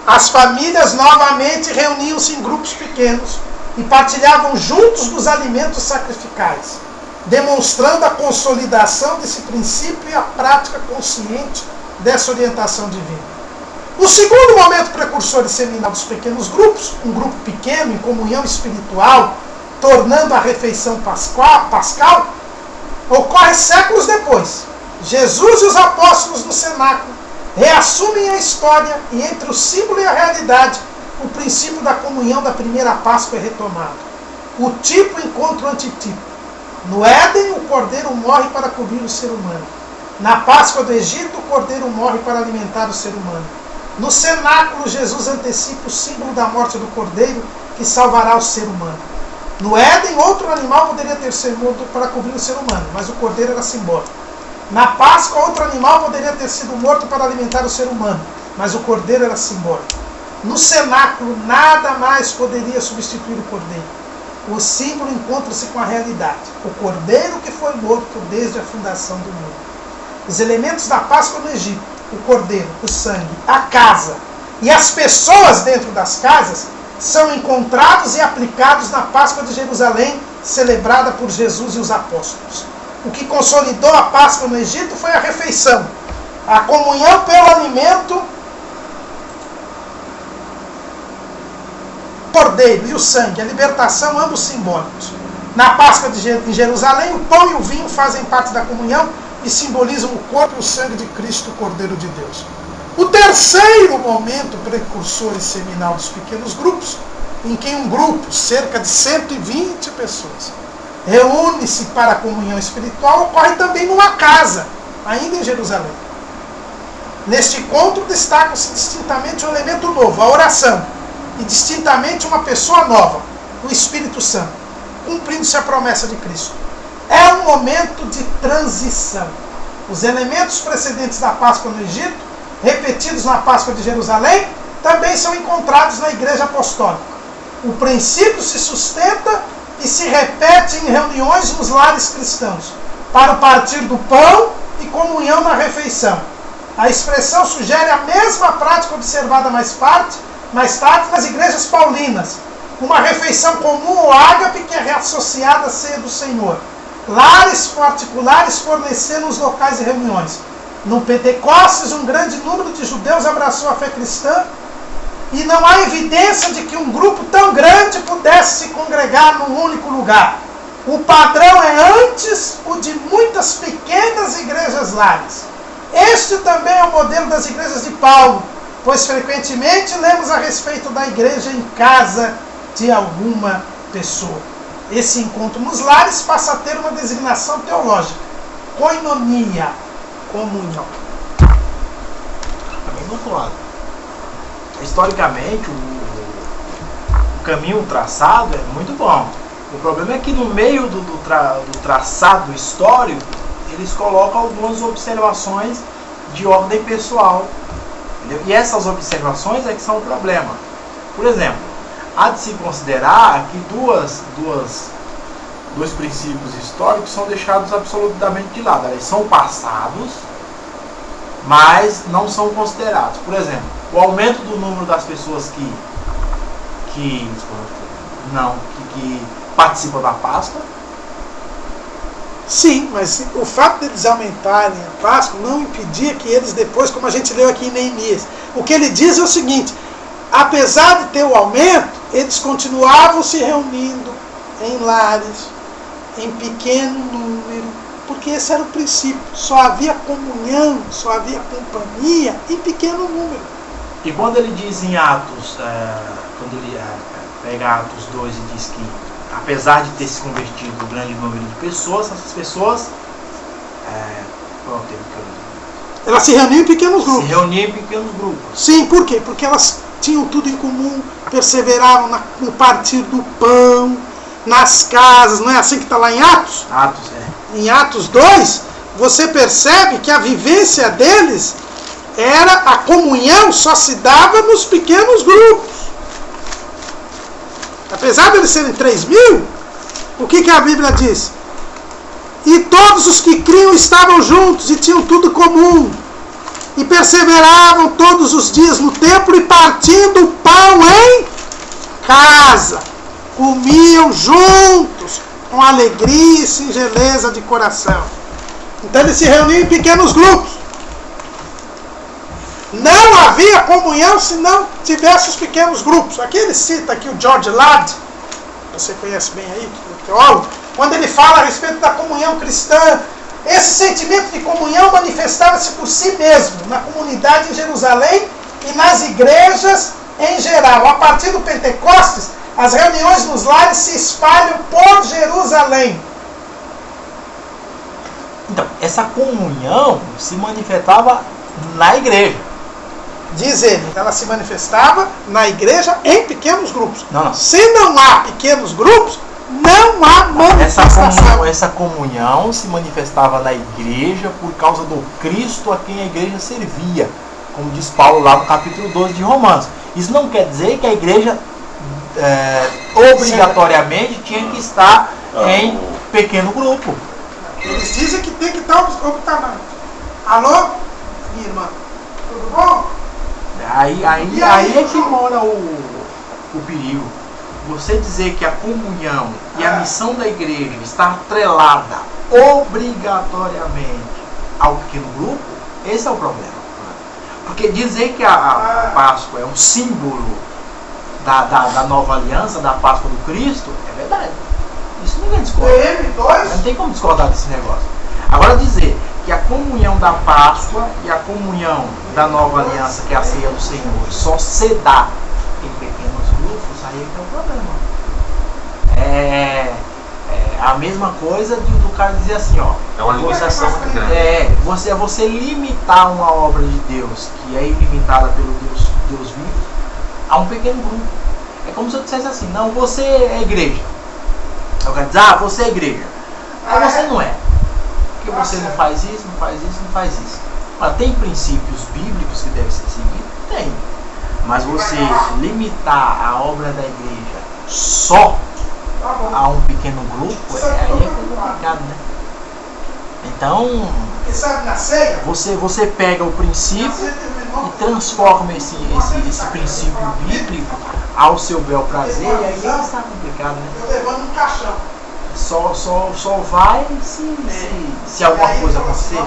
as famílias novamente reuniam-se em grupos pequenos e partilhavam juntos dos alimentos sacrificais, demonstrando a consolidação desse princípio e a prática consciente dessa orientação divina. O segundo momento precursor e seminal dos pequenos grupos, um grupo pequeno em comunhão espiritual, tornando a refeição pascal, ocorre séculos depois. Jesus e os apóstolos no cenáculo reassumem a história e entre o símbolo e a realidade, o princípio da comunhão da primeira Páscoa é retomado. O tipo encontra o antitipo. No Éden, o cordeiro morre para cobrir o ser humano. Na Páscoa do Egito, o cordeiro morre para alimentar o ser humano. No cenáculo, Jesus antecipa o símbolo da morte do cordeiro que salvará o ser humano. No Éden, outro animal poderia ter sido morto para cobrir o ser humano, mas o cordeiro era simbólico. Na Páscoa, outro animal poderia ter sido morto para alimentar o ser humano, mas o cordeiro era simbólico. No cenáculo, nada mais poderia substituir o cordeiro. O símbolo encontra-se com a realidade. O cordeiro que foi morto desde a fundação do mundo. Os elementos da Páscoa no Egito, o cordeiro, o sangue, a casa e as pessoas dentro das casas, são encontrados e aplicados na Páscoa de Jerusalém, celebrada por Jesus e os apóstolos. O que consolidou a Páscoa no Egito foi a refeição, a comunhão pelo alimento, o cordeiro e o sangue, a libertação, ambos simbólicos. Na Páscoa em Jerusalém, o pão e o vinho fazem parte da comunhão e simbolizam o corpo e o sangue de Cristo, o Cordeiro de Deus. O terceiro momento precursor e seminal dos pequenos grupos, em que um grupo, cerca de 120 pessoas, reúne-se para a comunhão espiritual, ocorre também numa casa, ainda em Jerusalém. Neste encontro destaca-se distintamente um elemento novo, a oração, e distintamente uma pessoa nova, o Espírito Santo, cumprindo-se a promessa de Cristo. É um momento de transição. Os elementos precedentes da Páscoa no Egito, repetidos na Páscoa de Jerusalém, também são encontrados na Igreja Apostólica. O princípio se sustenta e se repete em reuniões nos lares cristãos, para o partir do pão e comunhão na refeição. A expressão sugere a mesma prática observada mais tarde nas igrejas paulinas, uma refeição comum ou ágape que é reassociada à ceia do Senhor. Lares particulares fornecendo os locais de reuniões. No Pentecostes, um grande número de judeus abraçou a fé cristã e não há evidência de que um grupo tão grande pudesse se congregar num único lugar. O padrão é antes o de muitas pequenas igrejas lares. Este também é o modelo das igrejas de Paulo, pois frequentemente lemos a respeito da igreja em casa de alguma pessoa. Esse encontro nos lares passa a ter uma designação teológica: koinonia, comunhão. Também do outro lado. Historicamente, o caminho traçado é muito bom. O problema é que no meio do traçado histórico, eles colocam algumas observações de ordem pessoal. Entendeu? E essas observações é que são o problema. Por exemplo, há de se considerar que dois princípios históricos são deixados absolutamente de lado. Eles são passados, mas não são considerados. Por exemplo, o aumento do número das pessoas que participam da Páscoa. Sim, mas o fato de eles aumentarem a Páscoa não impedia que eles depois, como a gente leu aqui em Neemias, o que ele diz é o seguinte: apesar de ter o aumento, eles continuavam se reunindo em lares, em pequeno número, porque esse era o princípio. Só havia comunhão, só havia companhia em pequeno número. E quando ele diz em Atos, quando ele pega Atos 2 e diz que, apesar de ter se convertido um grande número de pessoas, essas pessoas elas se reuniam em pequenos grupos. Se reuniam em pequenos grupos. Sim, por quê? Porque elas tinham tudo em comum, perseveravam no partir do pão, nas casas. Não é assim que está lá em Atos? Atos, Em Atos 2, você percebe que a vivência deles a comunhão só se dava nos pequenos grupos. Apesar de eles serem 3.000, o que a Bíblia diz? E todos os que criam estavam juntos e tinham tudo comum. E perseveravam todos os dias no templo e partindo o pão em casa. Comiam juntos, com alegria e singeleza de coração. Então eles se reuniam em pequenos grupos. Não havia comunhão se não tivesse os pequenos grupos. Aqui ele cita aqui o George Ladd, você conhece bem aí, o teólogo, quando ele fala a respeito da comunhão cristã. Esse sentimento de comunhão manifestava-se por si mesmo, na comunidade em Jerusalém e nas igrejas em geral. A partir do Pentecostes, as reuniões nos lares se espalham por Jerusalém. Então, essa comunhão se manifestava na igreja. Diz ele, ela se manifestava na igreja em pequenos grupos. Não. Se não há pequenos grupos, não há manifestação. Essa comunhão se manifestava na igreja por causa do Cristo a quem a igreja servia, como diz Paulo lá no capítulo 12 de Romanos. Isso não quer dizer que a igreja obrigatoriamente tinha que estar em pequeno grupo. Eles dizem que tem que estar observando. Alô, minha irmã, tudo bom? Aí é que mora o perigo. Você dizer que a comunhão e a missão da igreja está atrelada obrigatoriamente ao pequeno grupo, esse é o problema. Porque dizer que a Páscoa é um símbolo da nova aliança, da Páscoa do Cristo, é verdade. Isso ninguém discorda. Não tem como discordar desse negócio. Agora dizer que a comunhão da Páscoa e a comunhão da nova aliança, que é a ceia do Senhor, só se dá em pequenos grupos, aí é que é o problema. É a mesma coisa do cara dizer assim, ó. É uma limitação muito grande. Você limitar uma obra de Deus, que é ilimitada pelo Deus vivo, a um pequeno grupo. É como se eu dissesse assim, não, você é igreja. Eu quero dizer, você é igreja. Mas você não é. Porque você não faz isso, não faz isso, não faz isso. Mas tem princípios bíblicos que devem ser seguidos? Tem. Mas você limitar a obra da igreja só a um pequeno grupo, aí é complicado, né? Então, você pega o princípio e transforma esse princípio bíblico ao seu bel prazer, e aí está complicado, né? Eu levando um caixão. Só vai se alguma coisa acontecer.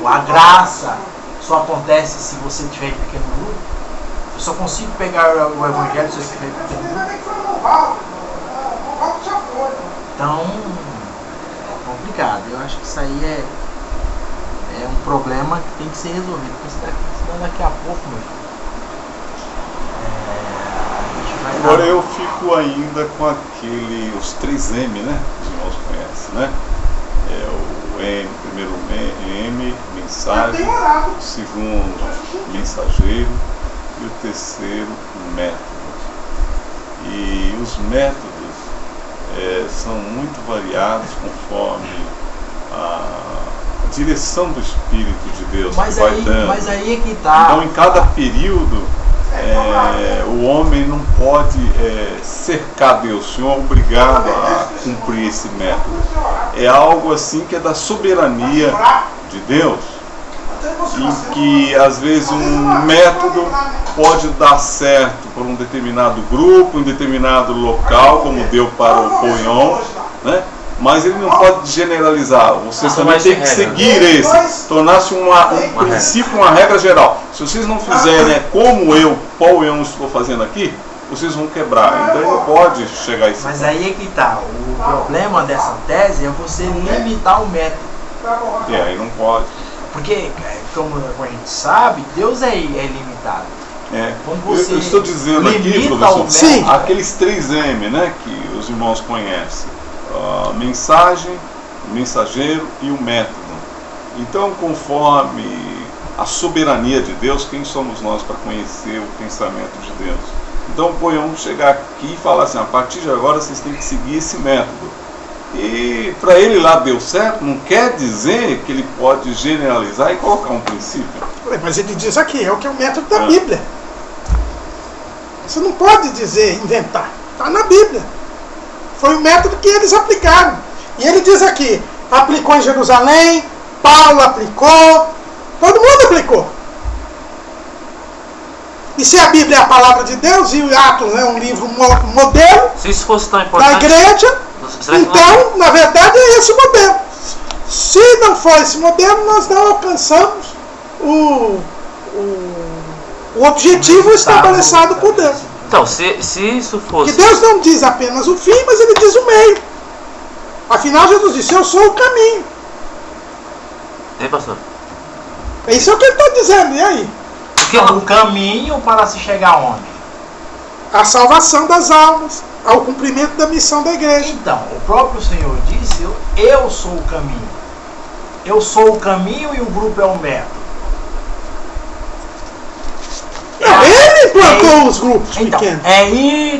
A graça só acontece se você tiver em pequeno grupo. Eu só consigo pegar o evangelho se eu estiver em pequeno grupo. O Valdo já foi. Então, é complicado. Eu acho que isso aí é um problema que tem que ser resolvido. Porque senão daqui a pouco, meu filho, a gente vai... Agora eu fico ainda com os 3M, né? Os irmãos conhecem, né? É o M, primeiro M, mensagem, o segundo, mensageiro, e o terceiro, método. E os métodos são muito variados conforme a direção do Espírito de Deus que vai dando. Mas aí é que tá. Então, em cada período, o homem não pode cercar Deus. O Senhor é obrigado a cumprir esse método. É algo assim que é da soberania de Deus, em que às vezes um método pode dar certo para um determinado grupo, em determinado local, como deu para o Poion, né? Mas ele não pode generalizar. Você também tem que seguir esse, tornar-se um princípio, uma regra geral. Se vocês não fizerem como eu, Poion, estou fazendo aqui, vocês vão quebrar. Então ele não pode chegar a isso. Mas aí é que tá. O problema dessa tese é você limitar o método. Aí não pode. Porque, como a gente sabe, Deus é ilimitado. Eu estou dizendo aqui, professor, aqueles 3M, né, que os irmãos conhecem. Mensagem, o mensageiro e o método. Então, conforme a soberania de Deus, quem somos nós para conhecer o pensamento de Deus? Então, podemos chegar aqui e falar assim, a partir de agora vocês têm que seguir esse método. E para ele lá deu certo, não quer dizer que ele pode generalizar e colocar um princípio. Mas ele diz aqui, é o que é o método da Bíblia. Você não pode dizer, inventar. Está na Bíblia. Foi o método que eles aplicaram. E ele diz aqui, aplicou em Jerusalém, Paulo aplicou, todo mundo aplicou. E se a Bíblia é a palavra de Deus e o Atos é um livro modelo se isso fosse tão importante, da igreja, então, na verdade, é esse o modelo. Se não for esse modelo, nós não alcançamos o objetivo estabelecido por Deus. Então, se isso fosse... Que Deus não diz apenas o fim, mas ele diz o meio. Afinal, Jesus disse, eu sou o caminho. E aí, pastor? Isso é o que ele está dizendo, e aí? Porque o caminho para se chegar onde? A salvação das almas, ao cumprimento da missão da igreja. Então, o próprio Senhor disse, eu sou o caminho. Eu sou o caminho e o grupo é o método. Ele implantou os grupos pequenos. Ele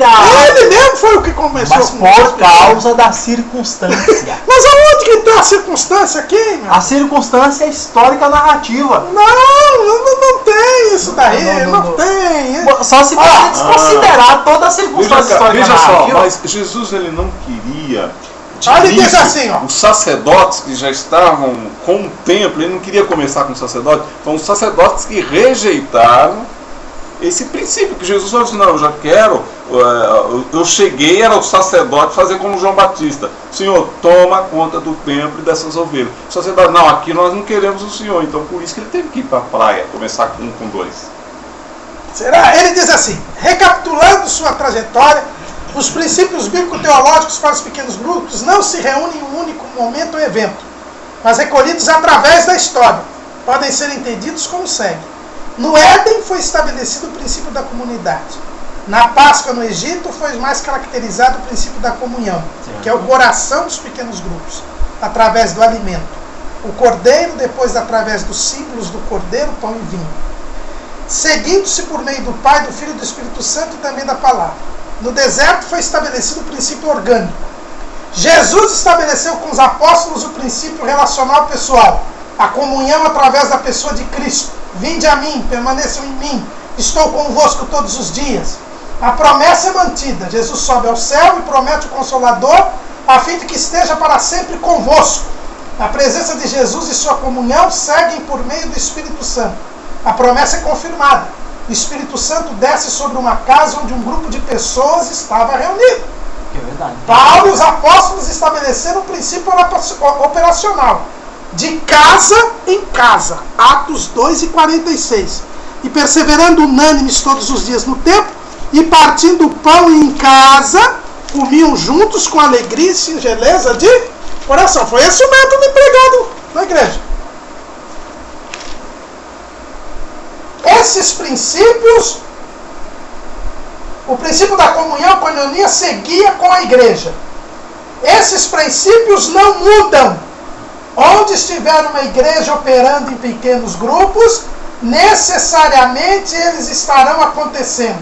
mesmo foi o que começou. Mas por causa da circunstância. Mas aonde que está a circunstância aqui? Meu? A circunstância é histórica narrativa. Não tem isso daí. Não tem. Só se você desconsiderar toda a circunstância histórica narrativa. Só, mas Jesus ele não queria... Ele diz assim, ó. Os sacerdotes que já estavam com o templo, ele não queria começar com os sacerdotes, foram os sacerdotes que rejeitaram esse princípio que Jesus falou assim, não, eu já quero, eu cheguei, era o sacerdote fazer como João Batista, Senhor, toma conta do templo e dessas ovelhas. O sacerdote, não, aqui nós não queremos o Senhor, então por isso que ele teve que ir para a praia, começar com 1, com 2. Será? Ele diz assim, recapitulando sua trajetória, os princípios bíblico-teológicos para os pequenos grupos não se reúnem em um único momento ou evento, mas recolhidos através da história, podem ser entendidos como segue. No Éden foi estabelecido o princípio da comunidade. Na Páscoa no Egito foi mais caracterizado o princípio da comunhão, que é o coração dos pequenos grupos, através do alimento. O cordeiro, depois através dos símbolos do cordeiro, pão e vinho. Seguindo-se por meio do Pai, do Filho e do Espírito Santo e também da Palavra. No deserto foi estabelecido o princípio orgânico. Jesus estabeleceu com os apóstolos o princípio relacional pessoal, a comunhão através da pessoa de Cristo. Vinde a mim, permaneçam em mim, estou convosco todos os dias. A promessa é mantida. Jesus sobe ao céu e promete o Consolador, a fim de que esteja para sempre convosco. A presença de Jesus e sua comunhão seguem por meio do Espírito Santo. A promessa é confirmada. O Espírito Santo desce sobre uma casa onde um grupo de pessoas estava reunido. É verdade. Paulo e os apóstolos estabeleceram um princípio operacional. De casa em casa, Atos 2:46, e perseverando unânimes todos os dias no templo, e partindo o pão em casa, comiam juntos com alegria e singeleza de coração. Foi esse o método empregado na igreja. Esses princípios, o princípio da comunhão, coinonia, seguia com a igreja. Esses princípios não mudam. Onde estiver uma igreja operando em pequenos grupos, necessariamente eles estarão acontecendo.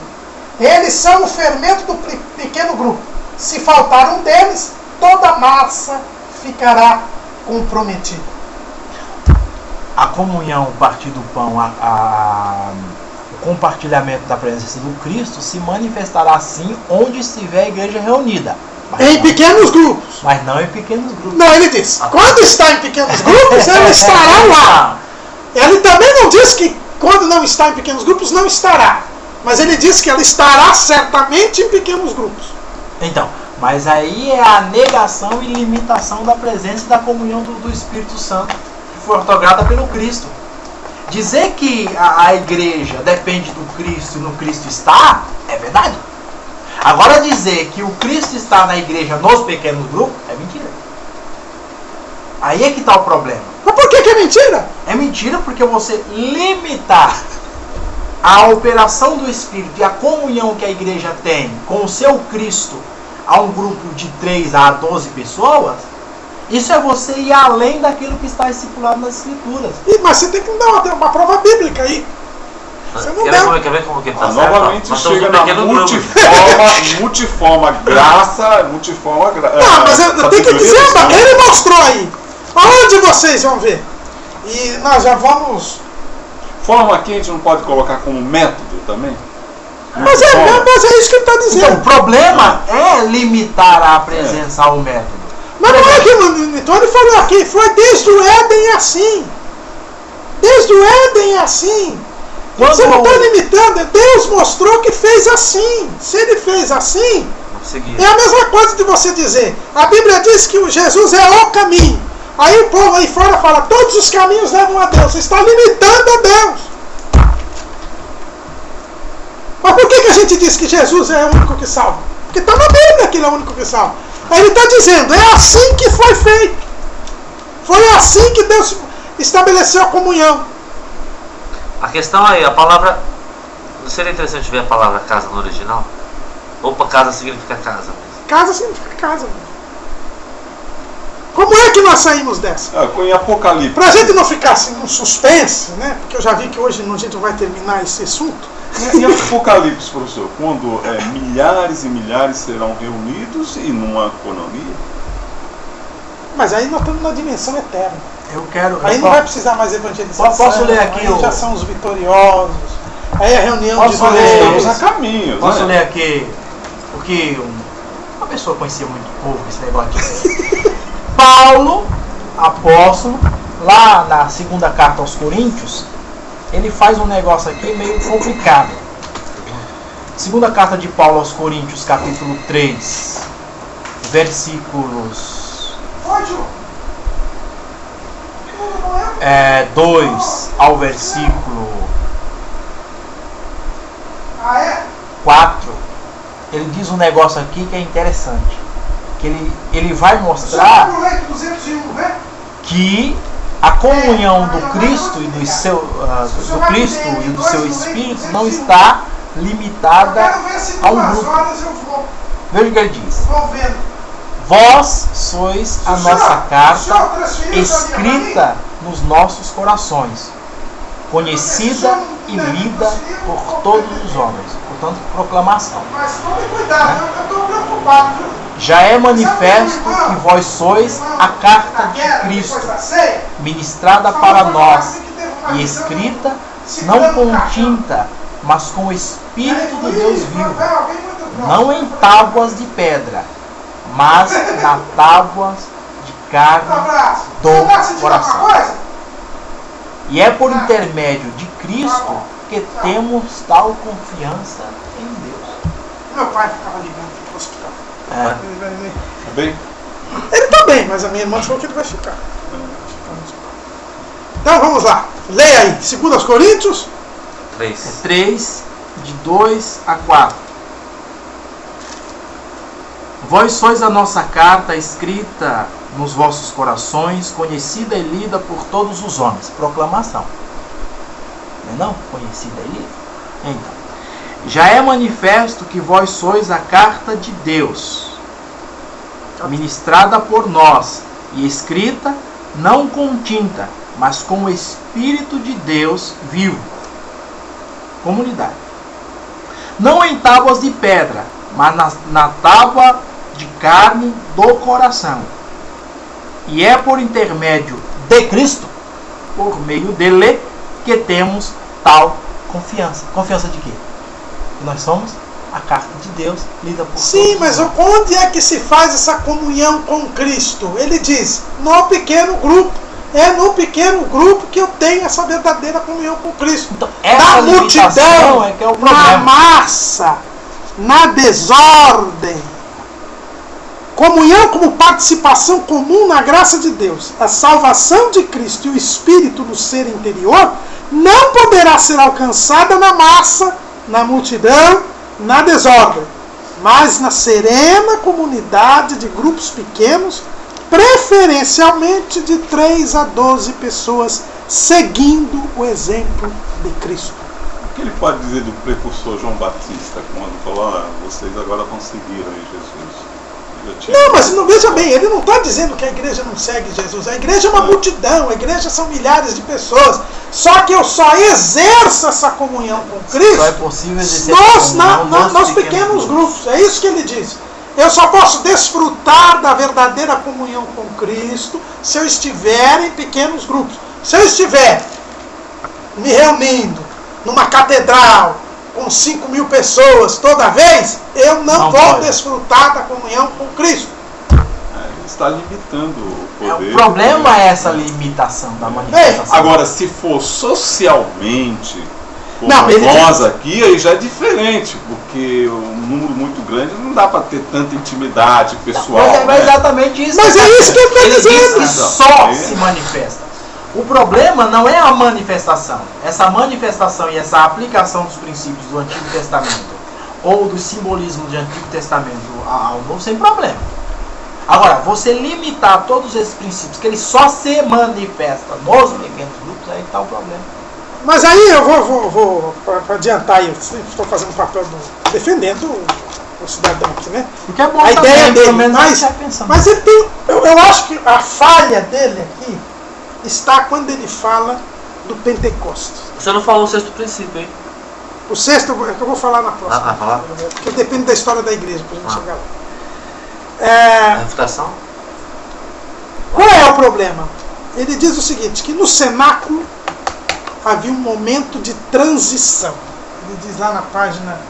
Eles são o fermento do pequeno grupo. Se faltar um deles, toda a massa ficará comprometida. A comunhão, o partir do pão, o compartilhamento da presença do Cristo se manifestará assim onde estiver a igreja reunida. Em pequenos grupos. Mas não em pequenos grupos. Não, ele diz, quando está em pequenos grupos, ele estará lá. Ele também não diz que quando não está em pequenos grupos, não estará. Mas ele diz que ela estará certamente em pequenos grupos. Então, mas aí é a negação e limitação da presença e da comunhão do Espírito Santo, que foi ortograda pelo Cristo. Dizer que a igreja depende do Cristo e no Cristo está, é verdade. Agora dizer que o Cristo está na igreja nos pequenos grupos, é mentira. Aí é que está o problema. Mas por que é mentira? É mentira porque você limitar a operação do Espírito e a comunhão que a igreja tem com o seu Cristo a um grupo de 3 a 12 pessoas, isso é você ir além daquilo que está estipulado nas Escrituras. Mas você tem que dar uma prova bíblica aí. Você não deu. Quer ver como que está certo? Novamente chega na multiforma graça. Não, mas eu tenho que dizer, ele mostrou aí. Onde vocês vão ver? E nós já vamos... Forma aqui a gente não pode colocar como método também? Mas é isso que ele está dizendo. Então, o problema é limitar a presença ao método. Mas não é que então ele falou aqui, foi desde o Éden assim. Desde o Éden assim. Você não está limitando, Deus mostrou que fez assim. Se ele fez assim, é a mesma coisa de você dizer, a Bíblia diz que o Jesus é o caminho. Aí o povo aí fora fala, todos os caminhos levam a Deus. Você está limitando a Deus. Mas por que a gente diz que Jesus é o único que salva? Porque está na Bíblia que ele é o único que salva. Aí ele está dizendo, é assim que foi feito. Foi assim que Deus estabeleceu a comunhão. A questão aí, a palavra... Não seria interessante ver a palavra casa no original? Opa, casa significa casa mesmo. Casa significa casa mesmo. Como é que nós saímos dessa? Em Apocalipse. Pra gente não ficar assim num suspense, né? Porque eu já vi que hoje a gente vai terminar esse assunto. Em Apocalipse, professor, quando milhares e milhares serão reunidos e numa coinonia? Mas aí nós estamos na dimensão eterna. Aí não vai precisar mais evangelização. Posso ler aqui? Aí já são os vitoriosos. Aí a reunião de estamos a caminho. Posso ler aqui? Porque uma pessoa conhecia muito pouco esse negócio aqui. Paulo, apóstolo, lá na segunda carta aos Coríntios, ele faz um negócio aqui meio complicado. Segunda carta de Paulo aos Coríntios, capítulo 3, versículos 2 ao versículo 4, ele diz um negócio aqui que é interessante. Que ele vai mostrar que a comunhão do Cristo e do seu Espírito não está limitada a um grupo. Veja o que ele diz. Vós sois a nossa carta escrita nos nossos corações, conhecida e lida por todos os homens. Portanto, proclamação. Mas tome cuidado, eu estou preocupado. Já é manifesto que vós sois a carta de Cristo, ministrada para nós e escrita não com tinta, mas com o Espírito do Deus vivo, não em tábuas de pedra, mas na tábuas de carne do coração. E é por intermédio de Cristo que temos tal confiança em Deus. Meu pai ficava ligando para o hospital. Tá bem? Ele está bem, mas a minha irmã falou que ele vai ficar. Então vamos lá. Leia aí. 2 Coríntios 3, de 2 a 4. Vós sois a nossa carta escrita nos vossos corações, conhecida e lida por todos os homens. Proclamação. Não? Conhecida e lida? Então. Já é manifesto que vós sois a carta de Deus, ministrada por nós e escrita não com tinta, mas com o Espírito de Deus vivo. Comunidade. Não em tábuas de pedra, mas na tábua de carne do coração. E é por intermédio de Cristo, por meio dele, que temos tal confiança. Confiança de quê? Que nós somos a carta de Deus, lida por Sim, mas onde é que se faz essa comunhão com Cristo? Ele diz, no pequeno grupo. É no pequeno grupo que eu tenho essa verdadeira comunhão com Cristo. Então, na multidão, é que é o problema. na massa, na desordem. Comunhão como participação comum na graça de Deus. A salvação de Cristo e o Espírito no ser interior não poderá ser alcançada na massa, na multidão, na desordem, mas na serena comunidade de grupos pequenos, preferencialmente de 3 a 12 pessoas, seguindo o exemplo de Cristo. O que ele pode dizer do precursor João Batista, quando falou, vocês agora conseguiram em Jesus? Não, mas não, veja bem, ele não está dizendo que a igreja não segue Jesus. A igreja é uma multidão, a igreja são milhares de pessoas. Só que eu só exerço essa comunhão com Cristo só é possível exercer nos pequenos grupos. É isso que ele diz. Eu só posso desfrutar da verdadeira comunhão com Cristo se eu estiver em pequenos grupos. Se eu estiver me reunindo numa catedral com 5.000 pessoas toda vez, eu não vou desfrutar da comunhão com Cristo. Ele está limitando o poder. O problema é essa limitação da manifestação. Agora, se for socialmente, como não, nós aqui, aí já é diferente, porque um número muito grande não dá para ter tanta intimidade pessoal. Mas é exatamente isso. Mas é isso que ele está dizendo. Diz que só se manifesta. O problema não é a manifestação. Essa manifestação e essa aplicação dos princípios do Antigo Testamento ou do simbolismo do Antigo Testamento ao Novo, sem problema. Agora, você limitar todos esses princípios, que ele só se manifesta nos pequenos grupos, aí está o problema. Mas aí eu vou para adiantar, eu estou fazendo o papel defendendo o cidadão aqui, né? Porque é bom a ideia dele, mas ele tem, eu acho que a falha dele aqui está quando ele fala do Pentecostes. Você não falou o sexto princípio, hein? O sexto é que eu vou falar na próxima. Falar? Porque depende da história da igreja para a gente chegar lá. A refutação? Qual é o problema? Ele diz o seguinte, que no cenáculo havia um momento de transição. Ele diz lá na página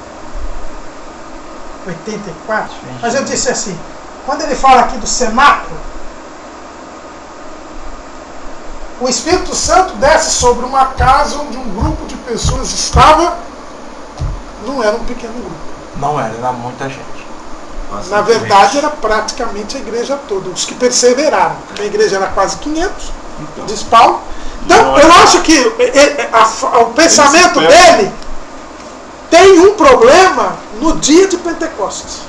84. Mas eu disse assim, quando ele fala aqui do cenáculo, o Espírito Santo desce sobre uma casa onde um grupo de pessoas estava. Não era um pequeno grupo. Não era muita gente. Na verdade, era praticamente a igreja toda. Os que perseveraram. Porque a igreja era quase 500, diz Paulo. Então, eu acho que o pensamento dele tem um problema no dia de Pentecostes.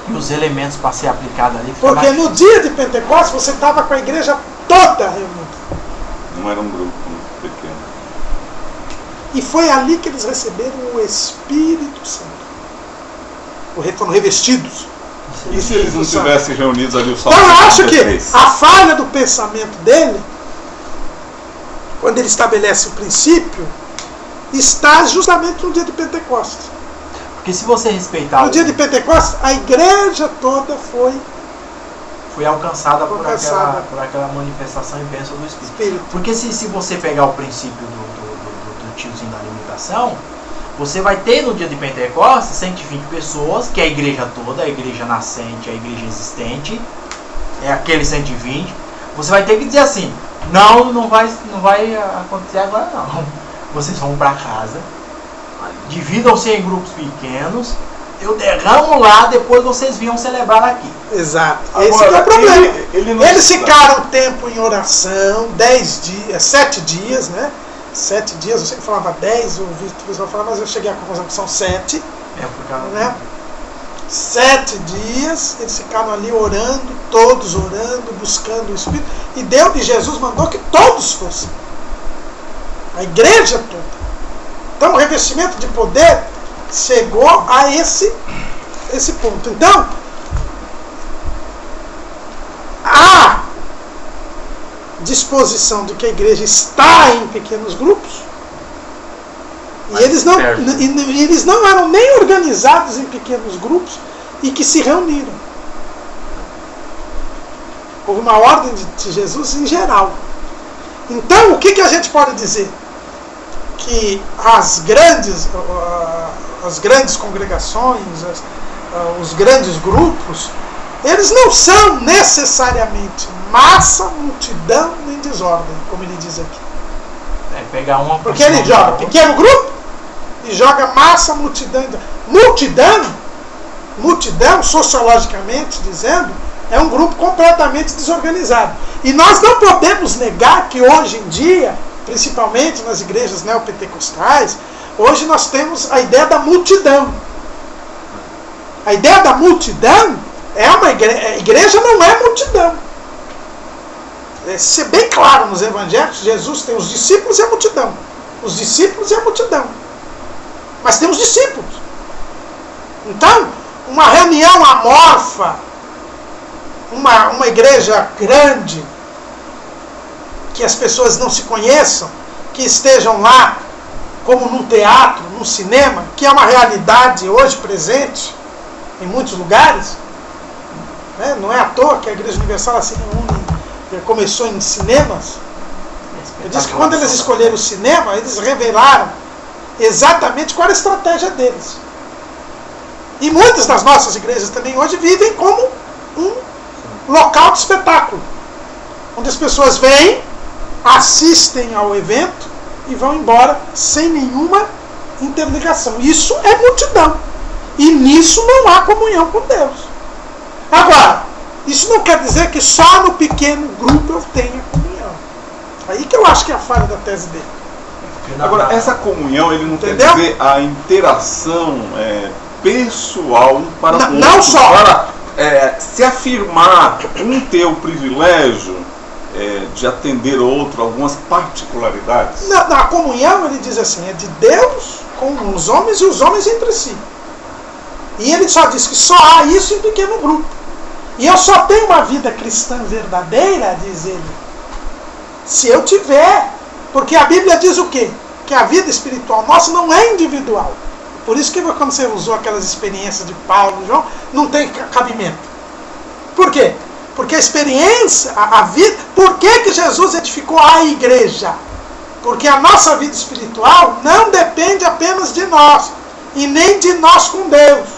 E os elementos para ser aplicado ali. Porque no dia de Pentecostes, você estava com a igreja toda reunida. Não era um grupo muito pequeno. E foi ali que eles receberam o Espírito Santo. Foram revestidos. E se eles não tivessem reunidos ali o Então eu acho que a falha do pensamento dele, quando ele estabelece o princípio, está justamente no dia de Pentecostes. Porque se você respeitar... No dia de Pentecostes, a igreja toda foi alcançada por aquela manifestação e bênção do Espírito. Porque se você pegar o princípio do tiozinho da limitação, você vai ter no dia de Pentecostes 120 pessoas, que é a igreja toda, a igreja nascente, a igreja existente, é aquele 120. Você vai ter que dizer assim, não vai acontecer agora não. Vocês vão para casa, dividam-se em grupos pequenos, eu derramo lá, depois vocês vinham celebrar aqui. Exato. Esse é o problema. Eles ficaram tempo em oração, 7 dias, né? 7 dias, eu sei que falava 10, eu ouvi o pessoal falar, mas eu cheguei à conclusão que são 7. Por causa né? 7 dias, eles ficaram ali orando, todos orando, buscando o Espírito, e Jesus mandou que todos fossem. A igreja toda. Então o revestimento de poder chegou a esse ponto. Então, a disposição de que a igreja está em pequenos grupos, e eles não eram nem organizados em pequenos grupos e que se reuniram. Houve uma ordem de Jesus em geral. Então, o que a gente pode dizer? Que as grandes congregações, os grandes grupos, eles não são necessariamente massa, multidão nem desordem, como ele diz aqui. Porque ele joga pequeno grupo e joga massa, multidão. Multidão, sociologicamente dizendo, é um grupo completamente desorganizado. E nós não podemos negar que hoje em dia, principalmente nas igrejas neopentecostais, hoje nós temos a ideia da multidão. A ideia da multidão é uma igreja. A igreja não é multidão. Ser bem claro nos evangelhos, Jesus tem os discípulos e a multidão. Os discípulos e a multidão. Mas tem os discípulos. Então, uma reunião amorfa, uma igreja grande, que as pessoas não se conheçam, que estejam lá, como num teatro, num cinema, que é uma realidade hoje presente em muitos lugares. Não é à toa que a Igreja Universal se reúne, começou em cinemas. Eu disse que quando eles escolheram o cinema, eles revelaram exatamente qual era a estratégia deles. E muitas das nossas igrejas também hoje vivem como um local de espetáculo, onde as pessoas vêm, assistem ao evento e vão embora sem nenhuma interligação. Isso é multidão. E nisso não há comunhão com Deus. Agora, isso não quer dizer que só no pequeno grupo eu tenha comunhão. Aí que eu acho que é a falha da tese dele. Agora, essa comunhão, ele não Entendeu? quer dizer a interação pessoal um para o outro. Não só. Para se afirmar, um ter o privilégio de atender outro, algumas particularidades. Na comunhão, ele diz assim, é de Deus com os homens e os homens entre si. E ele só diz que só há isso em pequeno grupo. E eu só tenho uma vida cristã verdadeira, diz ele, se eu tiver. Porque a Bíblia diz o quê? Que a vida espiritual nossa não é individual. Por isso que quando você usou aquelas experiências de Paulo e João, não tem cabimento. Por quê? Porque a experiência, a vida... Por que Jesus edificou a igreja? Porque a nossa vida espiritual não depende apenas de nós, e nem de nós com Deus.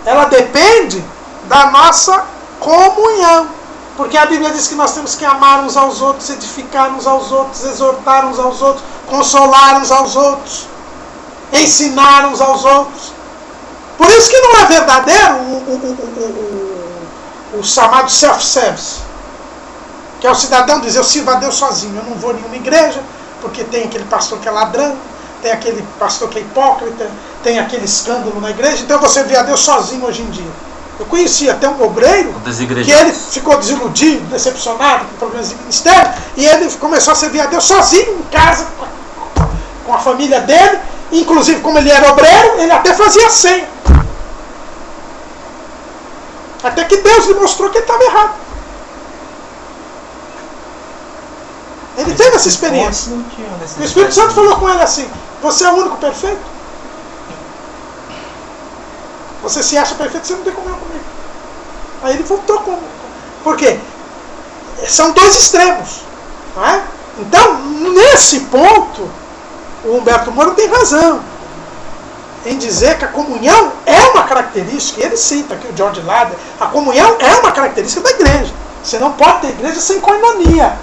Ela depende da nossa comunhão. Porque a Bíblia diz que nós temos que amar uns aos outros, edificar uns aos outros, exortar uns aos outros, consolar uns aos outros, ensinar uns aos outros. Por isso que não é verdadeiro o chamado self-service, que é o cidadão dizer, eu sirvo a Deus sozinho, eu não vou em nenhuma igreja, porque tem aquele pastor que é ladrão, tem aquele pastor que é hipócrita, tem aquele escândalo na igreja, então você vê a Deus sozinho hoje em dia. Eu conheci até um obreiro que ele ficou desiludido, decepcionado com problemas de ministério, e ele começou a servir a Deus sozinho em casa, com a família dele. Inclusive, como ele era obreiro, ele até fazia senha. Até que Deus lhe mostrou que ele estava errado. Ele teve essa experiência. O Espírito Santo falou com ele assim, você é o único perfeito? Você se acha perfeito, você não tem comunhão comigo. Aí ele voltou com... Por quê? São dois extremos. Não é? Então, nesse ponto, o Humberto Moura tem razão em dizer que a comunhão é uma característica, e ele cita aqui o George Lader, a comunhão é uma característica da igreja. Você não pode ter igreja sem koinonia.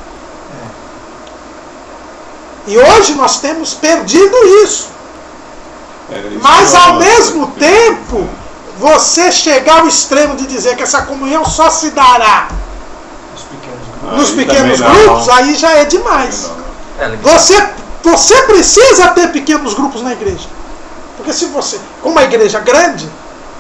E hoje nós temos perdido isso. Mas ao mesmo tempo, você chegar ao extremo de dizer que essa comunhão só se dará nos pequenos grupos, aí já é demais. Você precisa ter pequenos grupos na igreja. Porque se você, com uma igreja grande,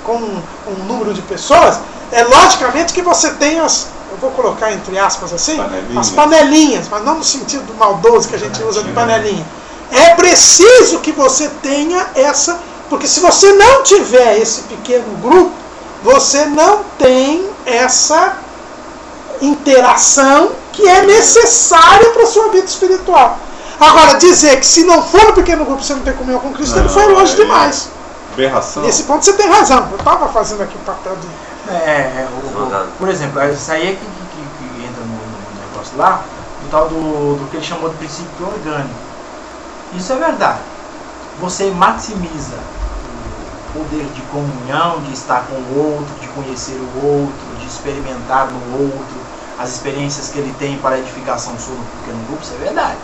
com um número de pessoas, é logicamente que você tem as, eu vou colocar entre aspas assim, as panelinhas, mas não no sentido maldoso que a gente usa de panelinha. É preciso que você tenha essa, porque se você não tiver esse pequeno grupo, você não tem essa interação que é necessária para a sua vida espiritual. Agora, dizer que se não for no pequeno grupo você não tem comunhão com Cristo, ele foi longe demais. Berração. Nesse ponto você tem razão. Eu estava fazendo aqui o papel de... por exemplo, isso aí é que entra no negócio lá, do tal do que ele chamou de princípio orgânico. Isso é verdade. Você maximiza o poder de comunhão, de estar com o outro, de conhecer o outro, de experimentar no outro, as experiências que ele tem para a edificação sua no pequeno grupo, isso é verdade.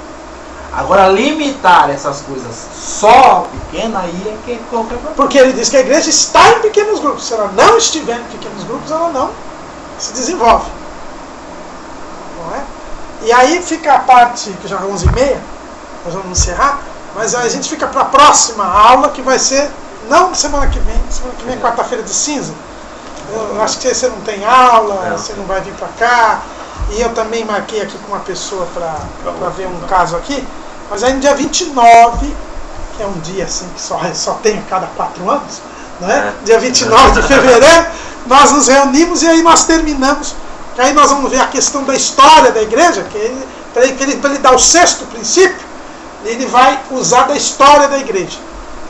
Agora, limitar essas coisas só pequena, aí é que qualquer problema. Porque ele diz que a igreja está em pequenos grupos. Se ela não estiver em pequenos grupos, ela não se desenvolve. Não é? E aí fica a parte, que já é 11h30, nós vamos encerrar, mas a gente fica para a próxima aula, que vai ser, não semana que vem é quarta-feira de cinza. Eu acho que você não tem aula, você não vai vir para cá. E eu também marquei aqui com uma pessoa para ver um caso aqui. Mas aí no dia 29, que é um dia assim que só tem a cada 4 anos, né? Dia 29 de fevereiro, nós nos reunimos e aí nós terminamos. Que aí nós vamos ver a questão da história da igreja, que para ele dar o 6º princípio, ele vai usar da história da igreja.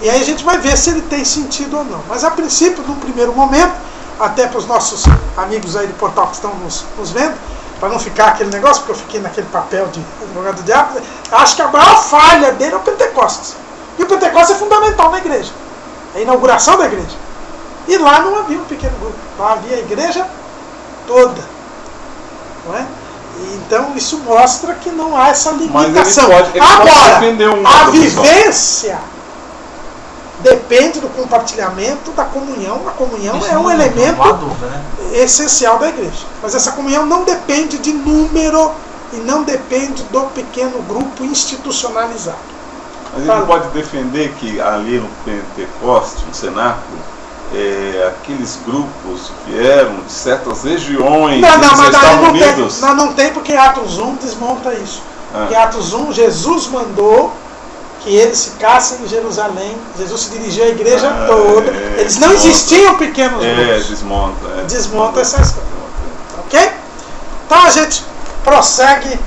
E aí a gente vai ver se ele tem sentido ou não. Mas a princípio, num primeiro momento, até para os nossos amigos aí do portal que estão nos vendo, para não ficar aquele negócio, porque eu fiquei naquele papel de advogado do diabo, acho que a maior falha dele é o Pentecostes. E o Pentecostes é fundamental na igreja. É a inauguração da igreja. E lá não havia um pequeno grupo. Lá havia a igreja toda. Não é? E então isso mostra que não há essa limitação. Agora, a vivência depende do compartilhamento, da comunhão. A comunhão é um elemento essencial da igreja. Mas essa comunhão não depende de número e não depende do pequeno grupo institucionalizado. Mas ele pode defender que ali no Pentecoste, no cenáculo, aqueles grupos vieram de certas regiões, mas estavam unidos. Não tem, porque Atos 1 desmonta isso. Em Atos 1, Jesus mandou que eles ficassem em Jerusalém. Jesus se dirigiu à igreja toda. Eles não existiam pequenos grupos. Desmonta essa história. Ok? Então a gente prossegue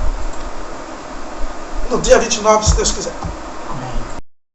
no dia 29, se Deus quiser.